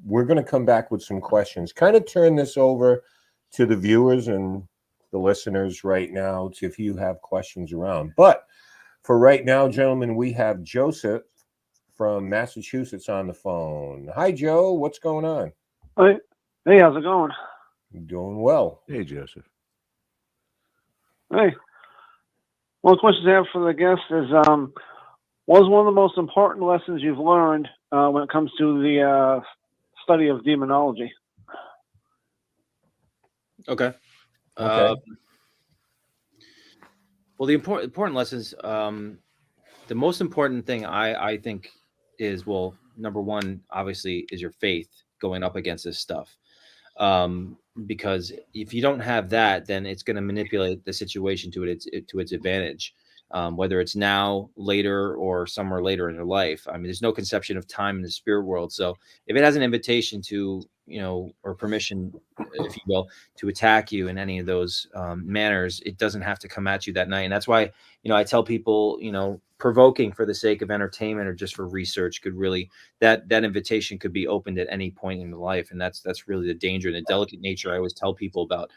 B: we're going to come back with some questions. Kind of turn this over to the viewers and the listeners right now, to if you have questions around. But for right now, gentlemen, we have Joseph from Massachusetts on the phone. Hi, Joe. What's going on?
Q: Hey, how's it going?
B: Doing well.
A: Hey, Joseph.
Q: Hey. One question I have for the guest is, what is one of the most important lessons you've learned when it comes to the study of demonology?
C: Okay. Well, the important lessons, the most important thing I think is, well, number one, obviously, is your faith going up against this stuff. Because if you don't have that, then it's going to manipulate the situation to its advantage, whether it's now, later, or somewhere later in your life. I mean, there's no conception of time in the spirit world. So if it has an invitation to, or permission, if you will, to attack you in any of those manners, it doesn't have to come at you that night. And that's why, I tell people, provoking for the sake of entertainment or just for research could really, that invitation could be opened at any point in the life. And that's really the danger and the delicate nature I always tell people about.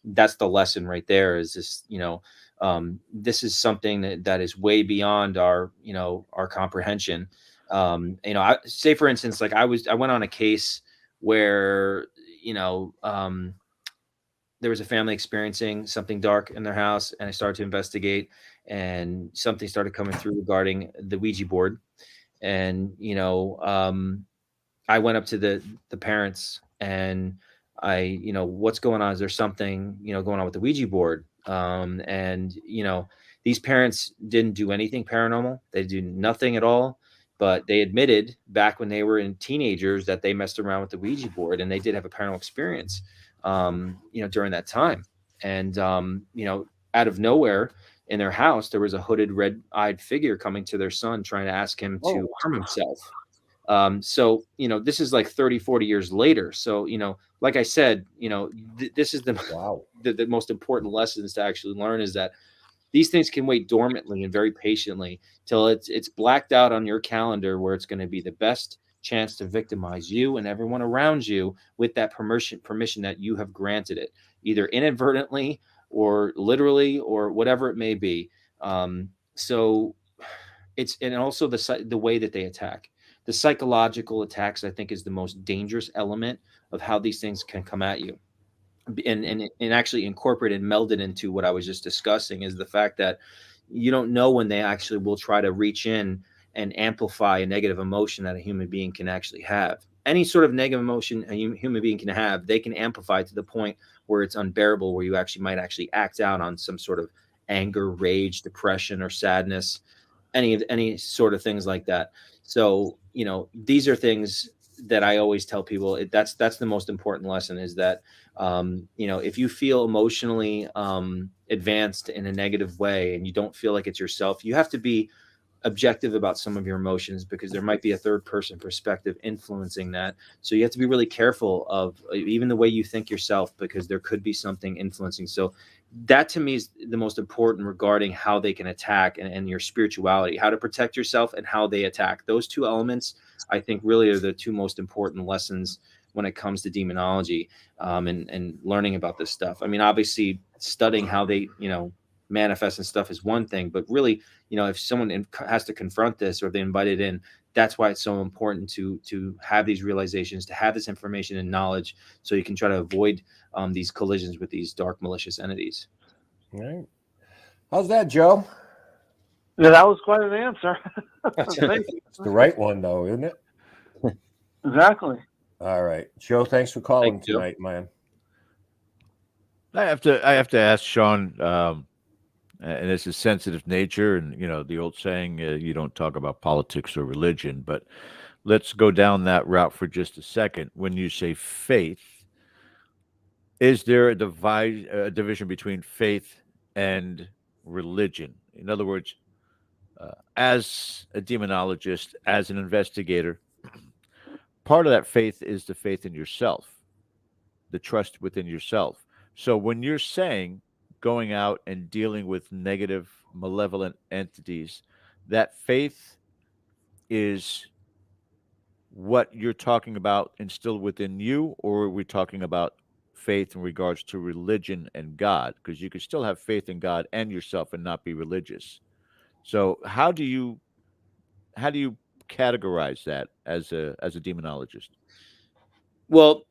C: That's the lesson right there, is this, this is something that is way beyond our comprehension. I say, for instance, like I went on a case where, there was a family experiencing something dark in their house, and I started to investigate, and something started coming through regarding the Ouija board. And, I went up to the parents and I, what's going on? Is there something, going on with the Ouija board? And, these parents didn't do anything paranormal. They do nothing at all, but they admitted back when they were in teenagers that they messed around with the Ouija board, and they did have a paranormal experience, during that time. And, out of nowhere in their house, there was a hooded, red-eyed figure coming to their son, trying to ask him to harm himself. So, this is like 30, 40 years later. So, like I said, this is the most important lessons to actually learn, is that these things can wait dormantly and very patiently till it's blacked out on your calendar, where it's going to be the best chance to victimize you and everyone around you with that permission that you have granted it, either inadvertently or literally or whatever it may be. So it's, and also the way that they attack. The psychological attacks, I think, is the most dangerous element of how these things can come at you. And actually incorporate and meld it into what I was just discussing, is the fact that you don't know when they actually will try to reach in and amplify a negative emotion that a human being can actually have. Any sort of negative emotion a human being can have, they can amplify to the point where it's unbearable, where you might actually act out on some sort of anger, rage, depression, or sadness, any sort of things like that. So, these are things that I always tell people, that's the most important lesson, is that, if you feel emotionally advanced in a negative way and you don't feel like it's yourself, you have to be objective about some of your emotions, because there might be a third person perspective influencing that. So you have to be really careful of even the way you think yourself, because there could be something influencing. So that to me is the most important regarding how they can attack, and your spirituality, how to protect yourself and how they attack. Those two elements, I think, really are the two most important lessons when it comes to demonology, and learning about this stuff. I mean, obviously studying how they, manifest and stuff is one thing, but really, if someone has to confront this, or if they invite it in, that's why it's so important to have these realizations, to have this information and knowledge, so you can try to avoid these collisions with these dark, malicious entities.
B: All right. How's that, Joe?
Q: Yeah, that was quite an answer. Thank you.
B: It's the right one, though, isn't it?
Q: Exactly.
B: All right, Joe. Thanks for calling tonight, man.
A: I have to ask Sean, and it's a sensitive nature, and the old saying, you don't talk about politics or religion, but let's go down that route for just a second. When you say faith, is there a division between faith and religion? In other words, as a demonologist, as an investigator, part of that faith is the faith in yourself, the trust within yourself. So when you're saying going out and dealing with negative, malevolent entities, that faith is what you're talking about instilled within you, or are we talking about faith in regards to religion and God? Because you could still have faith in God and yourself and not be religious. So how do you categorize that as a demonologist?
C: Well,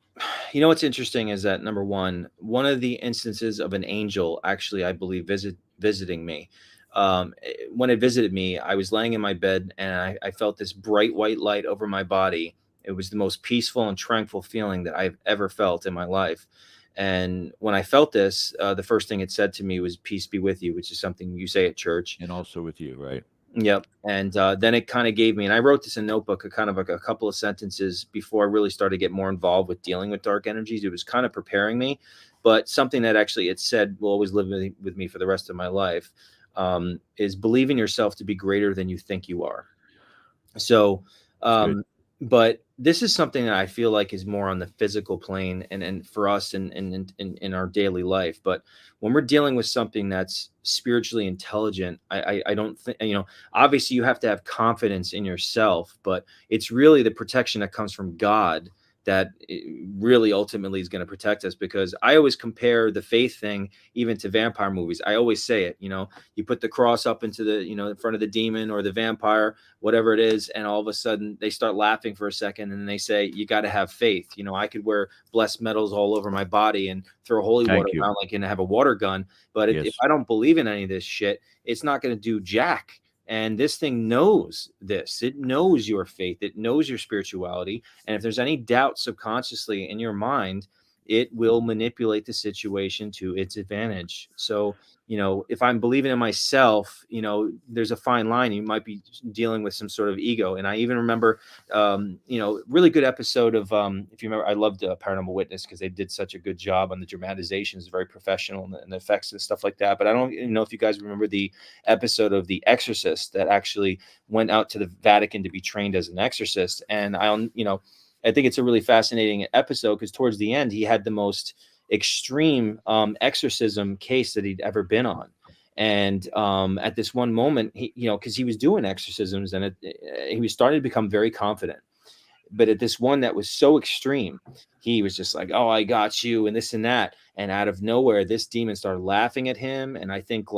C: what's interesting is that, number one of the instances of an angel actually, I believe, visiting me. When it visited me, I was laying in my bed, and I felt this bright white light over my body. It was the most peaceful and tranquil feeling that I've ever felt in my life. And when I felt this, the first thing it said to me was, "Peace be with you," which is something you say at church.
A: And also with you, right?
C: Yep. And then it kind of gave me, and I wrote this in a notebook, a kind of like a couple of sentences before I really started to get more involved with dealing with dark energies. It was kind of preparing me, but something that actually it said will always live with me for the rest of my life, is believe in yourself to be greater than you think you are. So, but this is something that I feel like is more on the physical plane, and for us in our daily life. But when we're dealing with something that's spiritually intelligent, I don't think, obviously you have to have confidence in yourself, but it's really the protection that comes from God that really ultimately is going to protect us. Because I always compare the faith thing even to vampire movies. I always say it, you put the cross up into the, in front of the demon or the vampire, whatever it is, and all of a sudden they start laughing for a second, and then they say, you got to have faith. I could wear blessed metals all over my body and throw holy water around like and have a water gun, but if I don't believe in any of this shit, it's not going to do jack. And this thing knows this. It knows your faith. It knows your spirituality. And if there's any doubt subconsciously in your mind, it will manipulate the situation to its advantage. So, if I'm believing in myself, there's a fine line. You might be dealing with some sort of ego. And I even remember, really good episode of, if you remember, I loved Paranormal Witness, because they did such a good job on the dramatizations, very professional, and the effects and stuff like that. But I don't know if you guys remember the episode of The Exorcist that actually went out to the Vatican to be trained as an exorcist. And I think it's a really fascinating episode, because towards the end, he had the most extreme exorcism case that he'd ever been on. And at this one moment, because he was doing exorcisms, and he was starting to become very confident. But at this one that was so extreme, he was just like, "Oh, I got you," and this and that. And out of nowhere, this demon started laughing at him. And I think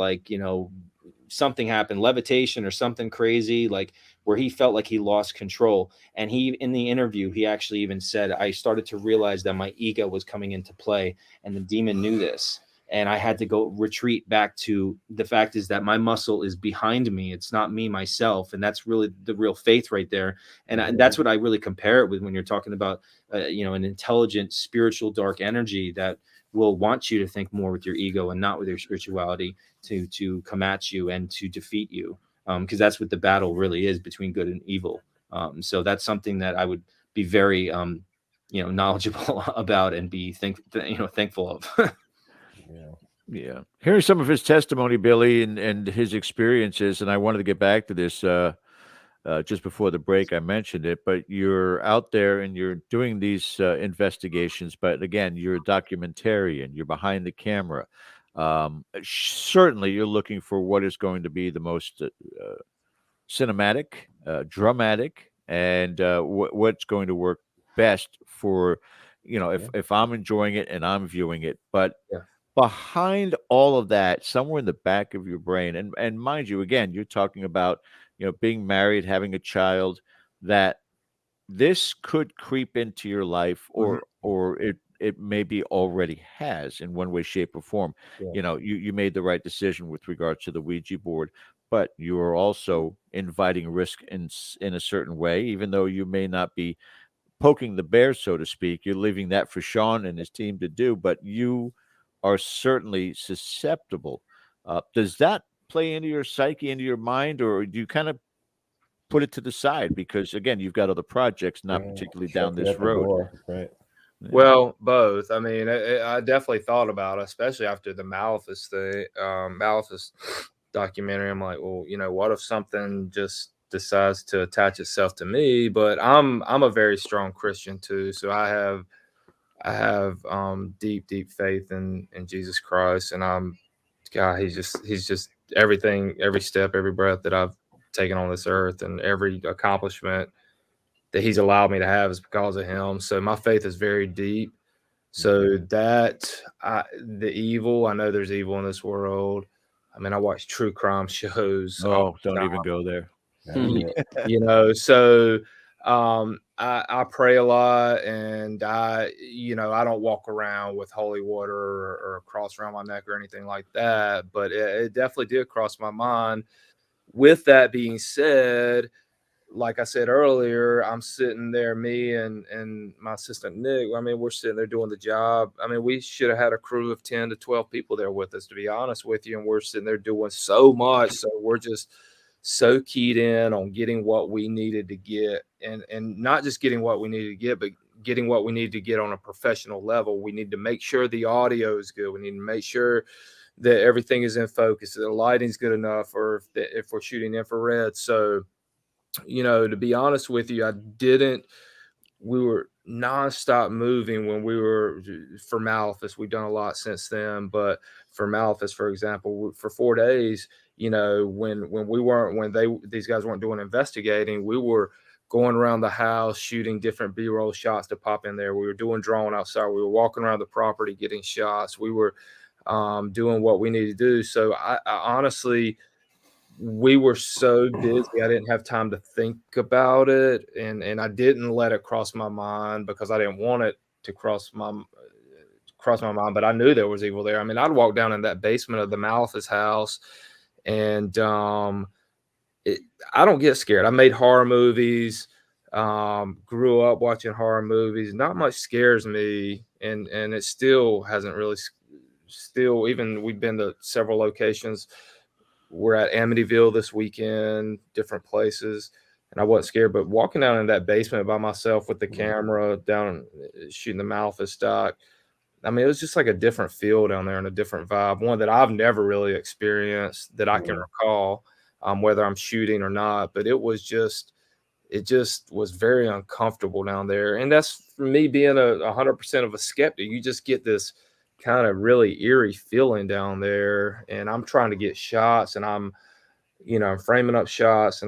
C: something happened, levitation or something crazy, like where he felt like he lost control. And he, in the interview, he actually even said, I started to realize that my ego was coming into play, and the demon knew this. And I had to go retreat back to the fact is that my muscle is behind me. It's not me, myself. And that's really the real faith right there. And that's what I really compare it with when you're talking about, an intelligent, spiritual, dark energy that will want you to think more with your ego and not with your spirituality to come at you and to defeat you. Because that's what the battle really is, between good and evil. So that's something that I would be very knowledgeable about and be thankful of.
A: Yeah. Hearing some of his testimony, Billy, and his experiences, and I wanted to get back to this just before the break. I mentioned it, but you're out there and you're doing these investigations. But again, you're a documentarian. You're behind the camera. Certainly, you're looking for what is going to be the most cinematic, dramatic, and what's going to work best for, if I'm enjoying it and I'm viewing it. But behind all of that, somewhere in the back of your brain, and mind you, again, you're talking about, being married, having a child, that this could creep into your life, or it maybe already has in one way, shape, or form. You made the right decision with regards to the Ouija board, but you are also inviting risk in a certain way, even though you may not be poking the bear, so to speak. You're leaving that for Sean and his team to do, but you are certainly susceptible. Does that play into your psyche, into your mind, or do you kind of put it to the side because, again, you've got other projects, not particularly down this road?
B: Right.
D: Well, both. I mean, I definitely thought about it, especially after the Malthus thing, Malthus documentary. I'm like, well, what if something just decides to attach itself to me? But I'm a very strong Christian too, so I have deep faith in Jesus Christ, and God, he's just everything, every step, every breath that I've taken on this earth, and every accomplishment that he's allowed me to have is because of him. So my faith is very deep. So that the evil, I know there's evil in this world. I mean, I watch true crime shows.
A: Oh, don't even go there.
D: So I pray a lot, and I don't walk around with holy water or a cross around my neck or anything like that. But it definitely did cross my mind. With that being said, like I said earlier, I'm sitting there, me and my assistant Nick. I mean, we're sitting there doing the job. I mean, we should have had a crew of 10 to 12 people there with us, to be honest with you. And we're sitting there doing so much. So we're just so keyed in on getting what we needed to get, and not just getting what we needed to get, but getting what we need to get on a professional level. We need to make sure the audio is good. We need to make sure that everything is in focus, that the lighting's good enough, or if we're shooting infrared. So, to be honest with you, we were nonstop moving when we were for Malthus. We've done a lot since then, but for Malthus, for example, for 4 days, when these guys weren't doing investigating, we were going around the house, shooting different B-roll shots to pop in there. We were doing drone outside. We were walking around the property, getting shots. We were doing what we needed to do. So I honestly, we were so busy, I didn't have time to think about it, and I didn't let it cross my mind because I didn't want it to cross my mind. But I knew there was evil there. I mean, I'd walk down in that basement of the Malthus house, and I don't get scared. I made horror movies, grew up watching horror movies. Not much scares me, and it still hasn't really. Still, even we've been to several locations. We're at Amityville this weekend, different places, and I wasn't scared. But walking down in that basement by myself with the camera down shooting the Malthus doc, I mean, it was just like a different feel down there and a different vibe, one that I've never really experienced that I can recall, whether I'm shooting or not. But it just was very uncomfortable down there. And that's for me being 100% of a skeptic. You just get this kind of really eerie feeling down there, and I'm trying to get shots, and I'm framing up shots,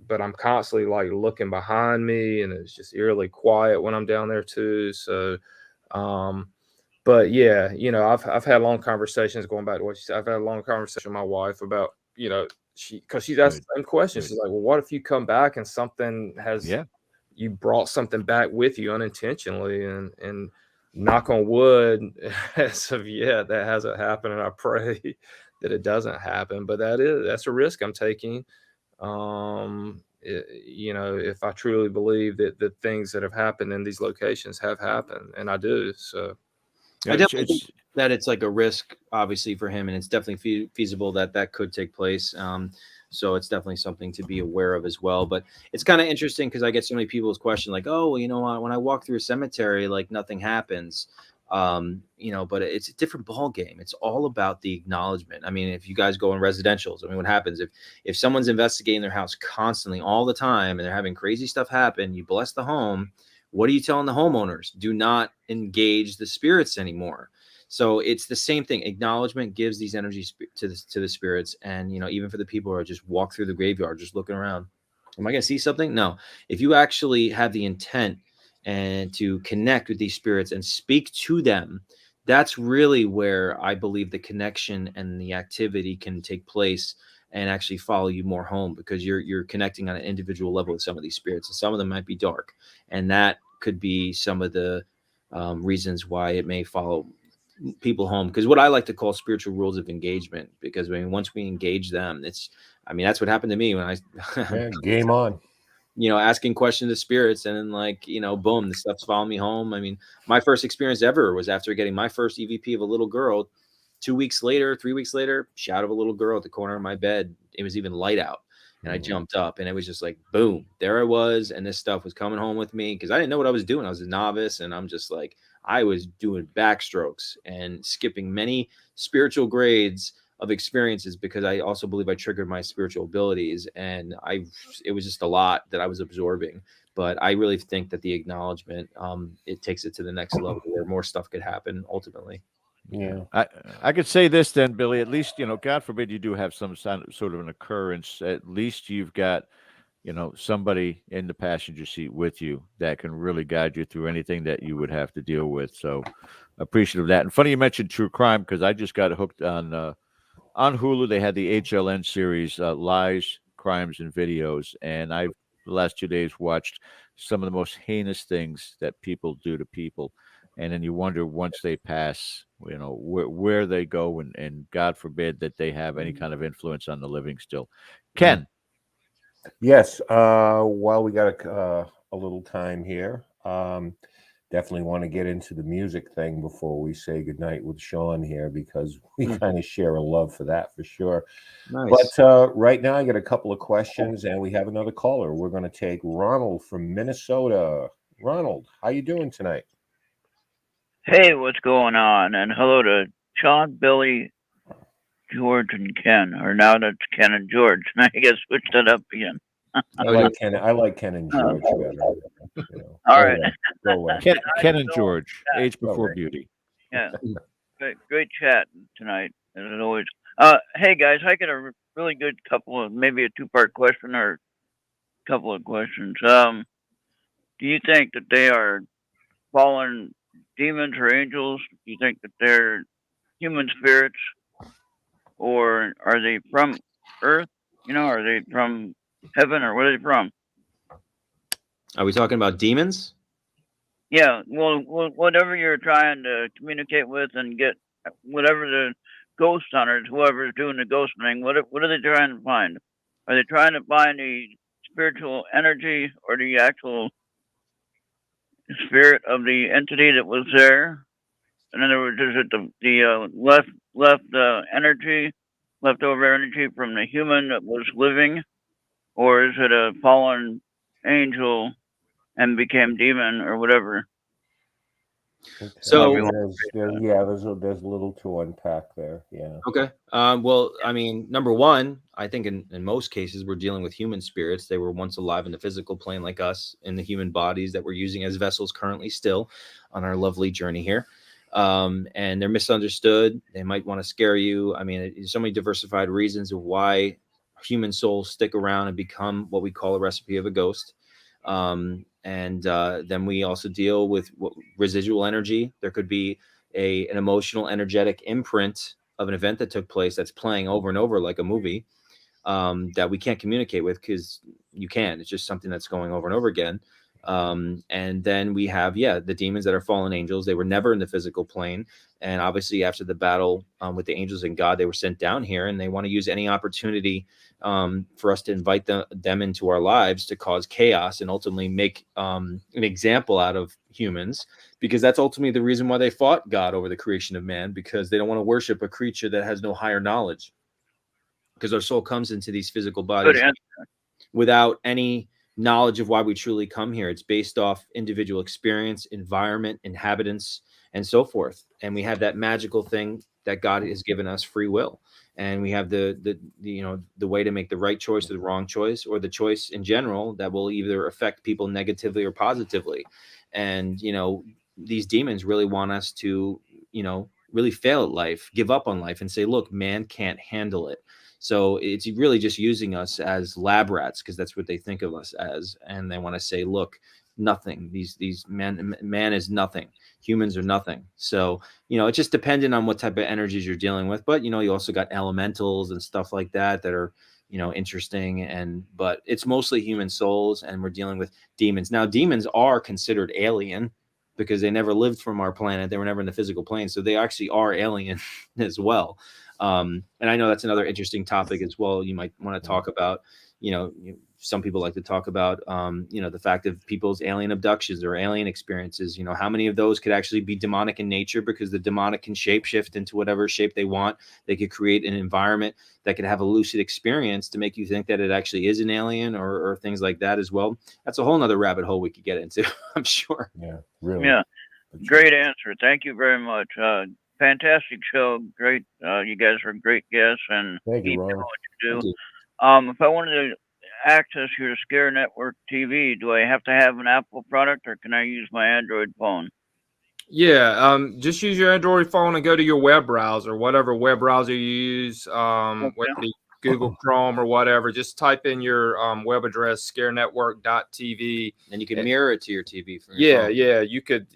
D: but I'm constantly like looking behind me, and it's just eerily quiet when I'm down there too. So but yeah, I've had long conversations, going back to what she said. I've had a long conversation with my wife about, because she's asked the same question. She's like, well, what if you come back and something you brought something back with you unintentionally, and knock on wood, as of yet, that hasn't happened, and I pray that it doesn't happen. But that's a risk I'm taking. If I truly believe that the things that have happened in these locations have happened, and I do. So
C: I definitely think that it's like a risk, obviously, for him, and it's definitely feasible that could take place. So it's definitely something to be aware of as well. But it's kind of interesting because I get so many people's question like, oh, well, you know, when I walk through a cemetery, like nothing happens. You know, but it's a different ball game. It's all about the acknowledgement. I mean, if you guys go in residentials, I mean, what happens if someone's investigating their house constantly all the time and they're having crazy stuff happen, you bless the home. What are you telling the homeowners? Do not engage the spirits anymore. So it's the same thing. Acknowledgement gives these energies to the spirits. And, you know, even for the people who are just walk through the graveyard, just looking around, am I going to see something? No. If you actually have the intent and to connect with these spirits and speak to them, that's really where I believe the connection and the activity can take place and actually follow you more home, because you're connecting on an individual level with some of these spirits, and some of them might be dark, and that could be some of the reasons why it may follow people home. Because what I like to call spiritual rules of engagement, because I mean, once we engage them, that's what happened to me when I
B: game on.
C: You know, asking questions to spirits, and then like, you know, boom, the stuff's following me home. I mean, my first experience ever was after getting my first EVP of a little girl. 3 weeks later, shadow of a little girl at the corner of my bed. It was even light out. And I jumped up, and it was just like, boom, there I was. And this stuff was coming home with me because I didn't know what I was doing. I was a novice, and I'm just like, I was doing backstrokes and skipping many spiritual grades of experiences because I also believe I triggered my spiritual abilities, and it was just a lot that I was absorbing. But I really think that the acknowledgement, it takes it to the next level where more stuff could happen ultimately.
B: Yeah,
A: I could say this then, Billy. At least, you know, God forbid you do have some sort of an occurrence. At least you've got, you know, somebody in the passenger seat with you that can really guide you through anything that you would have to deal with. So appreciative of that. And funny you mentioned true crime, because I just got hooked on Hulu. They had the HLN series, Lies, Crimes, and Videos. And I've the last 2 days watched some of the most heinous things that people do to people. And then you wonder, once they pass, you know, where they go, and God forbid that they have any kind of influence on the living still. Ken.
B: Yes. While we got a little time here, definitely want to get into the music thing before we say goodnight with Sean here, because we kind of share a love for that for sure.
C: Nice.
B: But right now I got a couple of questions, and we have another caller. We're going to take Ronald from Minnesota. Ronald, how you doing tonight?
R: Hey, what's going on? And hello to Sean, Billy, George, and Ken. Or now that's Ken and George. I guess switch that up again.
B: I like Ken and George better. You know.
R: All right.
B: Go away.
A: Ken and George, age before beauty.
R: Yeah. Great chat tonight, as always. Hey, guys, I got a really good couple of, maybe a two-part question or a couple of questions. Do you think that they are fallen demons or angels? Do you think that they're human spirits, or are they from Earth? You know, are they from heaven, or where are they from?
C: Are we talking about demons?
R: Yeah, well, whatever you're trying to communicate with and get, whatever the ghost hunters, whoever's doing the ghost hunting, what are they trying to find? Are they trying to find the spiritual energy or the actual spirit of the entity that was there? In other words, is it the leftover energy from the human that was living, or is it a fallen angel and became demon or whatever?
B: Okay.
C: So
B: there's a little to unpack there. Yeah.
C: Okay. Well, I mean, number one, I think in most cases we're dealing with human spirits. They were once alive in the physical plane like us, in the human bodies that we're using as vessels currently still on our lovely journey here. And they're misunderstood. They might want to scare you. I mean, there's so many diversified reasons of why human souls stick around and become what we call a recipe of a ghost. And then we also deal with residual energy. There could be an emotional, energetic imprint of an event that took place that's playing over and over like a movie, that we can't communicate with, because you can't. It's just something that's going over and over again. And then we have, the demons that are fallen angels. They were never in the physical plane. And obviously after the battle with the angels and God, they were sent down here, and they want to use any opportunity for us to invite them into our lives to cause chaos and ultimately make an example out of humans, because that's ultimately the reason why they fought God over the creation of man, because they don't want to worship a creature that has no higher knowledge. because our soul comes into these physical
R: Good
C: bodies
R: answer.
C: without any knowledge of why we truly come here. It's based off individual experience, environment, inhabitants, and so forth. And we have that magical thing that God has given us, free will. And we have the way to make the right choice or the wrong choice, or the choice in general that will either affect people negatively or positively. And, these demons really want us to, really fail at life, give up on life, and say, look, man can't handle it. So it's really just using us as lab rats, because that's what they think of us as. And they want to say, look, nothing. These man is nothing. Humans are nothing. So, it's just dependent on what type of energies you're dealing with. But, you also got elementals and stuff like that are, interesting. But it's mostly human souls, and we're dealing with demons. Now, demons are considered alien because they never lived from our planet. They were never in the physical plane. So they actually are alien as well. And I know that's another interesting topic as well. You might want to talk about, some people like to talk about, the fact of people's alien abductions or alien experiences. How many of those could actually be demonic in nature, because the demonic can shapeshift into whatever shape they want. They could create an environment that could have a lucid experience to make you think that it actually is an alien, or things like that as well. That's a whole nother rabbit hole we could get into, I'm sure.
B: Yeah, really.
R: Yeah, great answer. Thank you very much. Fantastic show. Great. You guys are great guests, and
B: thank you,
R: keep doing
B: Ron.
R: what you do. If I wanted to access your Scare Network TV, do I have to have an Apple product, or can I use my Android phone?
D: Yeah, just use your Android phone and go to your web browser, whatever web browser you use, whether it be Google Chrome or whatever. Just type in your web address, scarenetwork.tv,
C: and you can mirror it to your TV. From
D: your
C: phone.
D: You could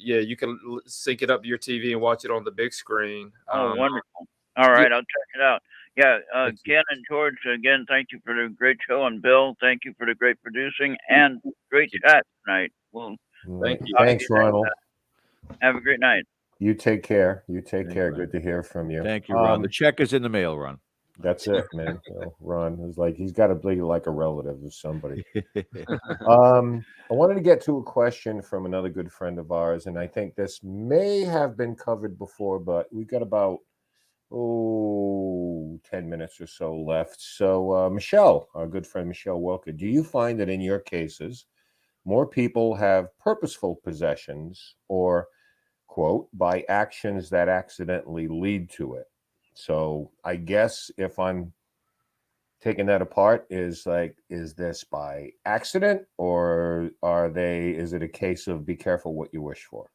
D: sync it up to your TV and watch it on the big screen.
R: Oh, wonderful! All right, I'll check it out. Yeah, Ken and George, again, thank you for the great show, and Bill, thank you for the great producing and great chat tonight. Well,
B: thank you. Thanks, Ronald.
R: Have a great night.
B: You take care. You take care. Good to hear from you.
A: Thank you, Ron. The check is in the mail, Ron.
B: That's it, man. Ron is like, he's got to be like a relative of somebody. I wanted to get to a question from another good friend of ours, and I think this may have been covered before, but we've got about 10 minutes or so left. So Michelle, our good friend Michelle Welker, do you find that in your cases more people have purposeful possessions, or quote, by actions that accidentally lead to it? So I guess if I'm taking that apart, is this by accident, or is it a case of be careful what you wish for?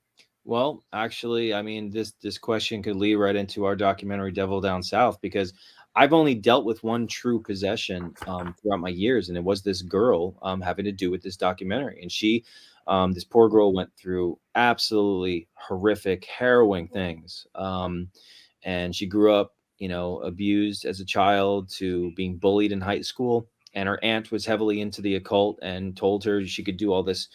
C: Well, actually, I mean, this question could lead right into our documentary Devil Down South, because I've only dealt with one true possession throughout my years, and it was this girl having to do with this documentary. And she, this poor girl, went through absolutely horrific, harrowing things. And she grew up, abused as a child, to being bullied in high school. And her aunt was heavily into the occult and told her she could do all these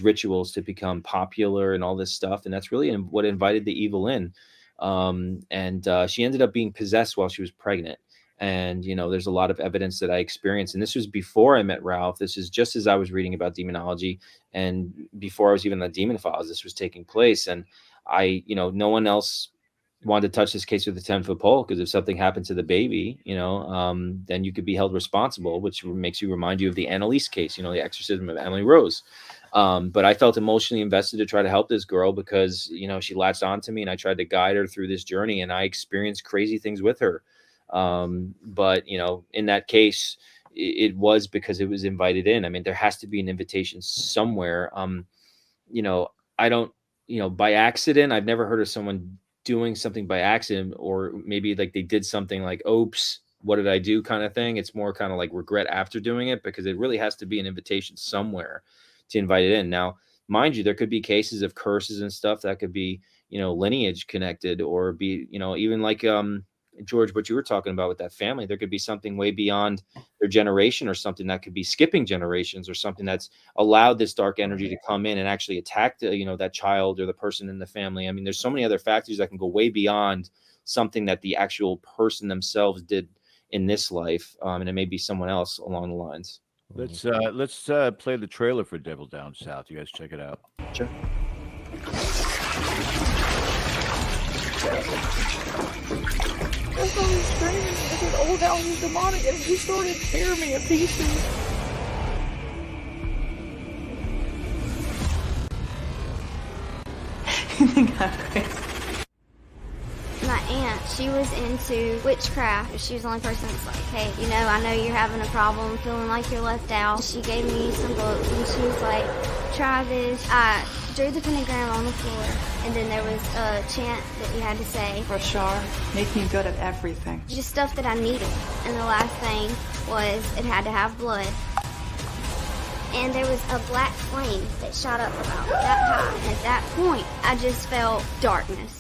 C: rituals to become popular and all this stuff. And that's really what invited the evil in. She ended up being possessed while she was pregnant. And, there's a lot of evidence that I experienced. And this was before I met Ralph. This is just as I was reading about demonology, and before I was even on Demon Files, this was taking place. And no one else wanted to touch this case with a 10-foot pole, because if something happened to the baby, then you could be held responsible, which makes you remind you of the Annalise case, the exorcism of Emily Rose. But I felt emotionally invested to try to help this girl, because, she latched on to me, and I tried to guide her through this journey, and I experienced crazy things with her. But, in that case, it was because it was invited in. I mean, there has to be an invitation somewhere. I don't, by accident, I've never heard of someone doing something by accident, or maybe like they did something like, oops, what did I do kind of thing. It's more kind of like regret after doing it, because it really has to be an invitation somewhere to invite it in. Now, mind you, there could be cases of curses and stuff that could be, lineage connected, or be, even like, George, what you were talking about with that family, there could be something way beyond their generation, or something that could be skipping generations, or something that's allowed this dark energy to come in and actually attack that child or the person in the family. I mean, there's so many other factors that can go way beyond something that the actual person themselves did in this life. And it may be someone else along the lines.
A: Let's play the trailer for Devil Down South. You guys check it out.
C: Sure.
S: That's all these screams. Look at told how he was demonic, and he started tearing me in pieces.
T: You think I'm crazy?
U: My aunt, she was into witchcraft. She was the only person that's like, hey, you know, I know you're having a problem, feeling like you're left out. She gave me some books, and she was like, try this. I drew the pentagram on the floor, and then there was a chant that you had to say.
T: Rashar, make me good at everything.
U: Just stuff that I needed. And the last thing was it had to have blood. And there was a black flame that shot up about that high. And at that point, I just felt darkness.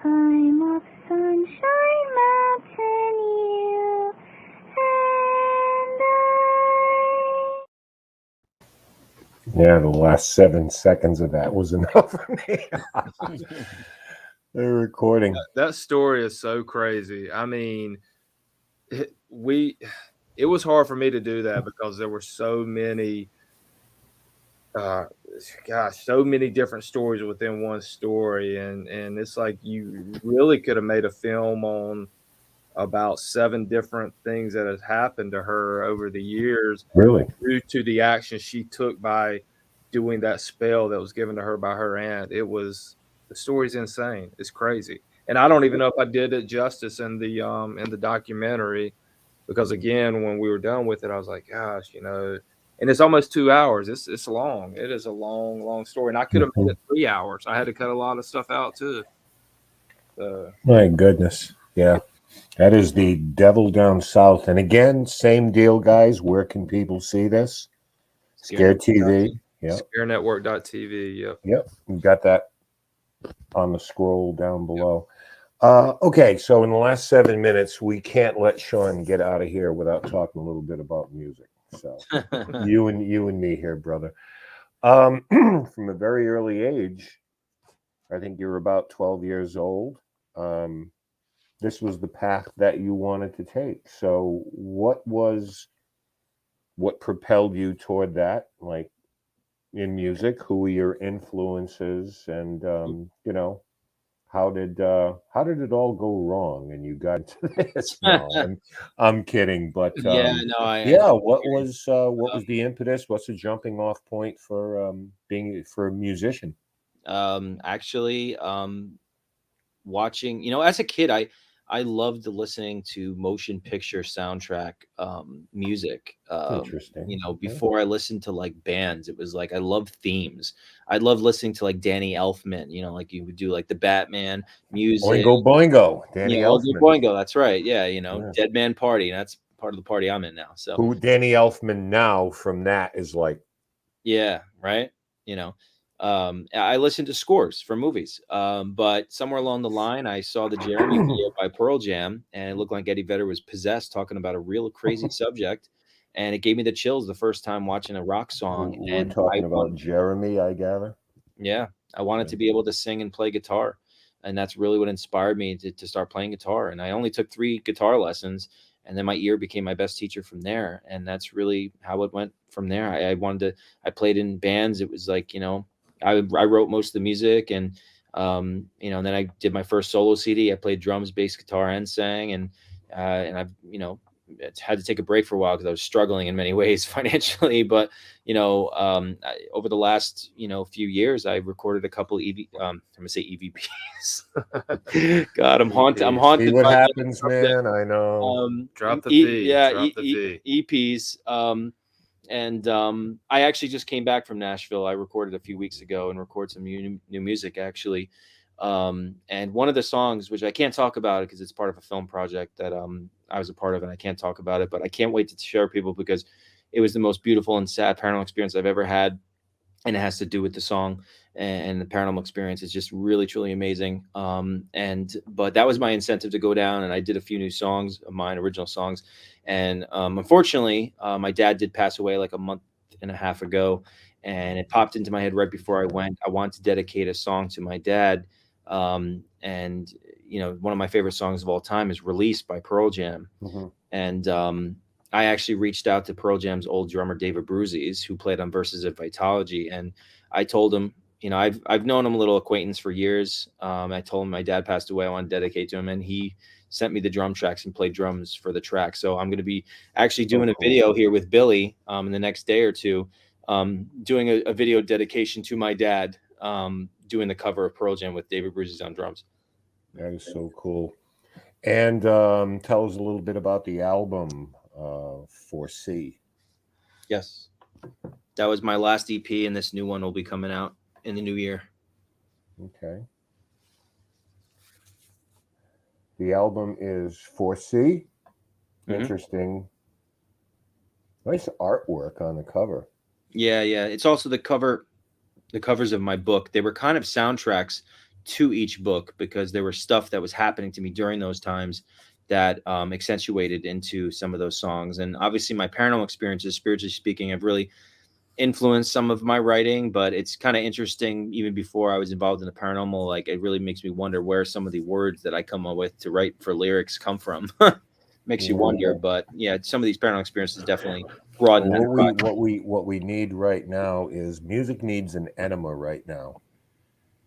U: I'm up Sunshine Mountain, you and I.
B: Yeah, the last 7 seconds of that was enough for me. They're recording.
D: That story is so crazy. I mean, it was hard for me to do that because there were so many so many different stories within one story, and it's like you really could have made a film on about 7 different things that has happened to her over the years,
B: Really?
D: due to the action she took by doing that spell that was given to her by her aunt. The story's insane. It's crazy, and I don't even know if I did it justice in the documentary, because again, when we were done with it, I was like, gosh, and it's almost 2 hours. It's long. It is a long, long story. And I could have made it 3 hours. I had to cut a lot of stuff out too.
B: My goodness. Yeah. That is the Devil Down South. And again, same deal, guys. Where can people see this? Scare TV. Yeah.
D: ScareNetwork.tv. Yep.
B: Yep. We got that on the scroll down below. Okay. So in the last 7 minutes, we can't let Sean get out of here without talking a little bit about music. So you and me here, brother. From a very early age, I think you were about 12 years old. This was the path that you wanted to take. So what propelled you toward that? Like in music, who were your influences, and how did it all go wrong and you got to this? No, I'm kidding, but what was the impetus? What's the jumping off point for being a musician?
C: Actually, watching, as a kid, I loved listening to motion picture soundtrack music.
B: Interesting.
C: Before I listened to like bands, it was like I love themes. I love listening to like Danny Elfman, like you would do like the Batman music.
B: Boingo Boingo, Danny Elfman.
C: Boingo, that's right. Yeah, Dead Man Party. That's part of the party I'm in now. So
B: who Danny Elfman now from that is like.
C: Yeah, right. I listened to scores for movies, but somewhere along the line, I saw the Jeremy video by Pearl Jam, and it looked like Eddie Vedder was possessed, talking about a real crazy subject, and it gave me the chills the first time watching a rock song.
B: We're talking about Jeremy, I gather.
C: Yeah, I wanted to be able to sing and play guitar, And that's really what inspired me to start playing guitar. And I only took 3 guitar lessons, and then my ear became my best teacher from there. And that's really how it went from there. I played in bands. It was like, I wrote most of the music, and then I did my first solo CD. I played drums, bass, guitar, and sang. And I've, had to take a break for a while because I was struggling in many ways financially. But over the last few years, I recorded a couple I'm gonna say EVPs. God, I'm haunted. I'm haunted.
B: See what
C: by
B: happens, man. I know.
D: Drop the V.
C: Yeah,
D: Drop the V.
C: EPs. I actually just came back from Nashville. I recorded a few weeks ago and recorded some new music actually. And one of the songs, which I can't talk about it because it's part of a film project that I was a part of, and I can't talk about it, but I can't wait to share people because it was the most beautiful and sad paranormal experience I've ever had. And it has to do with the song and the paranormal experience. It's just really, truly amazing. But that was my incentive to go down, and I did a few new songs of mine, original songs. And unfortunately, my dad did pass away like a month and a half ago, and it popped into my head right before I went. I wanted to dedicate a song to my dad. One of my favorite songs of all time is Release by Pearl Jam.
B: Mm-hmm.
C: And I actually reached out to Pearl Jam's old drummer, David Bruzzese, who played on Verses of Vitology. And I told him, I've known him a little acquaintance for years. I told him my dad passed away. I want to dedicate to him. And he sent me the drum tracks and played drums for the track. So I'm going to be actually doing a video here with Billy in the next day or two, doing a video dedication to my dad, doing the cover of Pearl Jam with David Bruzzese on drums.
B: That is so cool. And tell us a little bit about the album 4C.
C: Yes. That was my last EP, and this new one will be coming out in the new year.
B: Okay. The album is 4C. Interesting. Nice artwork on the cover.
C: Yeah. It's also the covers of my book. They were kind of soundtracks to each book because there were stuff that was happening to me during those times that accentuated into some of those songs. And obviously my paranormal experiences, spiritually speaking, have really influenced some of my writing, but it's kind of interesting. Even before I was involved in the paranormal, like it really makes me wonder where some of the words that I come up with to write for lyrics come from. Makes you wonder, but yeah, some of these paranormal experiences definitely broaden.
B: What we need right now is music needs an enema right now,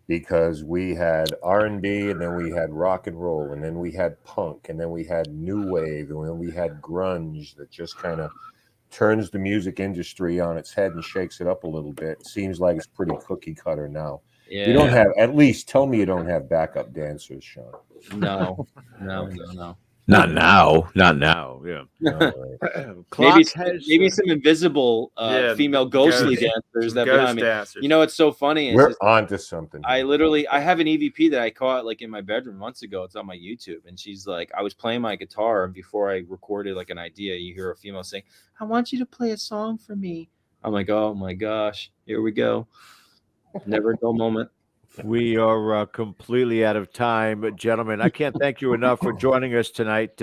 B: because we had R&B, and then we had rock and roll, and then we had punk, and then we had new wave, and then we had grunge that just kind of turns the music industry on its head and shakes it up a little bit. It seems like it's pretty cookie cutter now.
C: Yeah.
B: You don't have, at least tell me you don't have backup dancers, Sean.
C: No.
A: Not now. Yeah.
C: Maybe some invisible female ghostly dancers that behind me.
D: Dancers.
C: It's so funny.
B: We're onto something.
C: I have an EVP that I caught like in my bedroom months ago. It's on my YouTube, and she's like, I was playing my guitar, and before I recorded like an idea, you hear a female saying, "I want you to play a song for me." I'm like, oh my gosh, here we go. Never a dull moment.
A: We are completely out of time, gentlemen. I can't thank you enough for joining us tonight.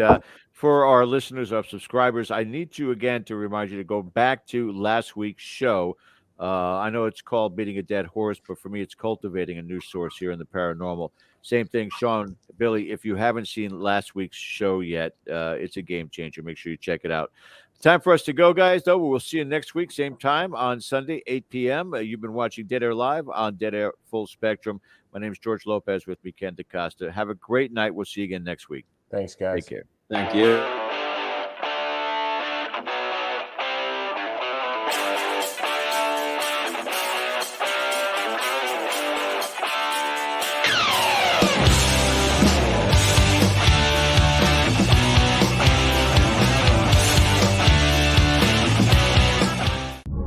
A: For our listeners, our subscribers, I need you again to remind you to go back to last week's show. I know it's called Beating a Dead Horse, but for me, it's cultivating a new source here in the paranormal. Same thing, Sean, Billy, if you haven't seen last week's show yet, it's a game changer. Make sure you check it out. Time for us to go, guys, though. We'll see you next week, same time on Sunday, 8 p.m. You've been watching Dead Air Live on Dead Air Full Spectrum. My name is George Lopez, with me, Ken DaCosta. Have a great night. We'll see you again next week.
B: Thanks, guys.
A: Take care.
C: Thank you.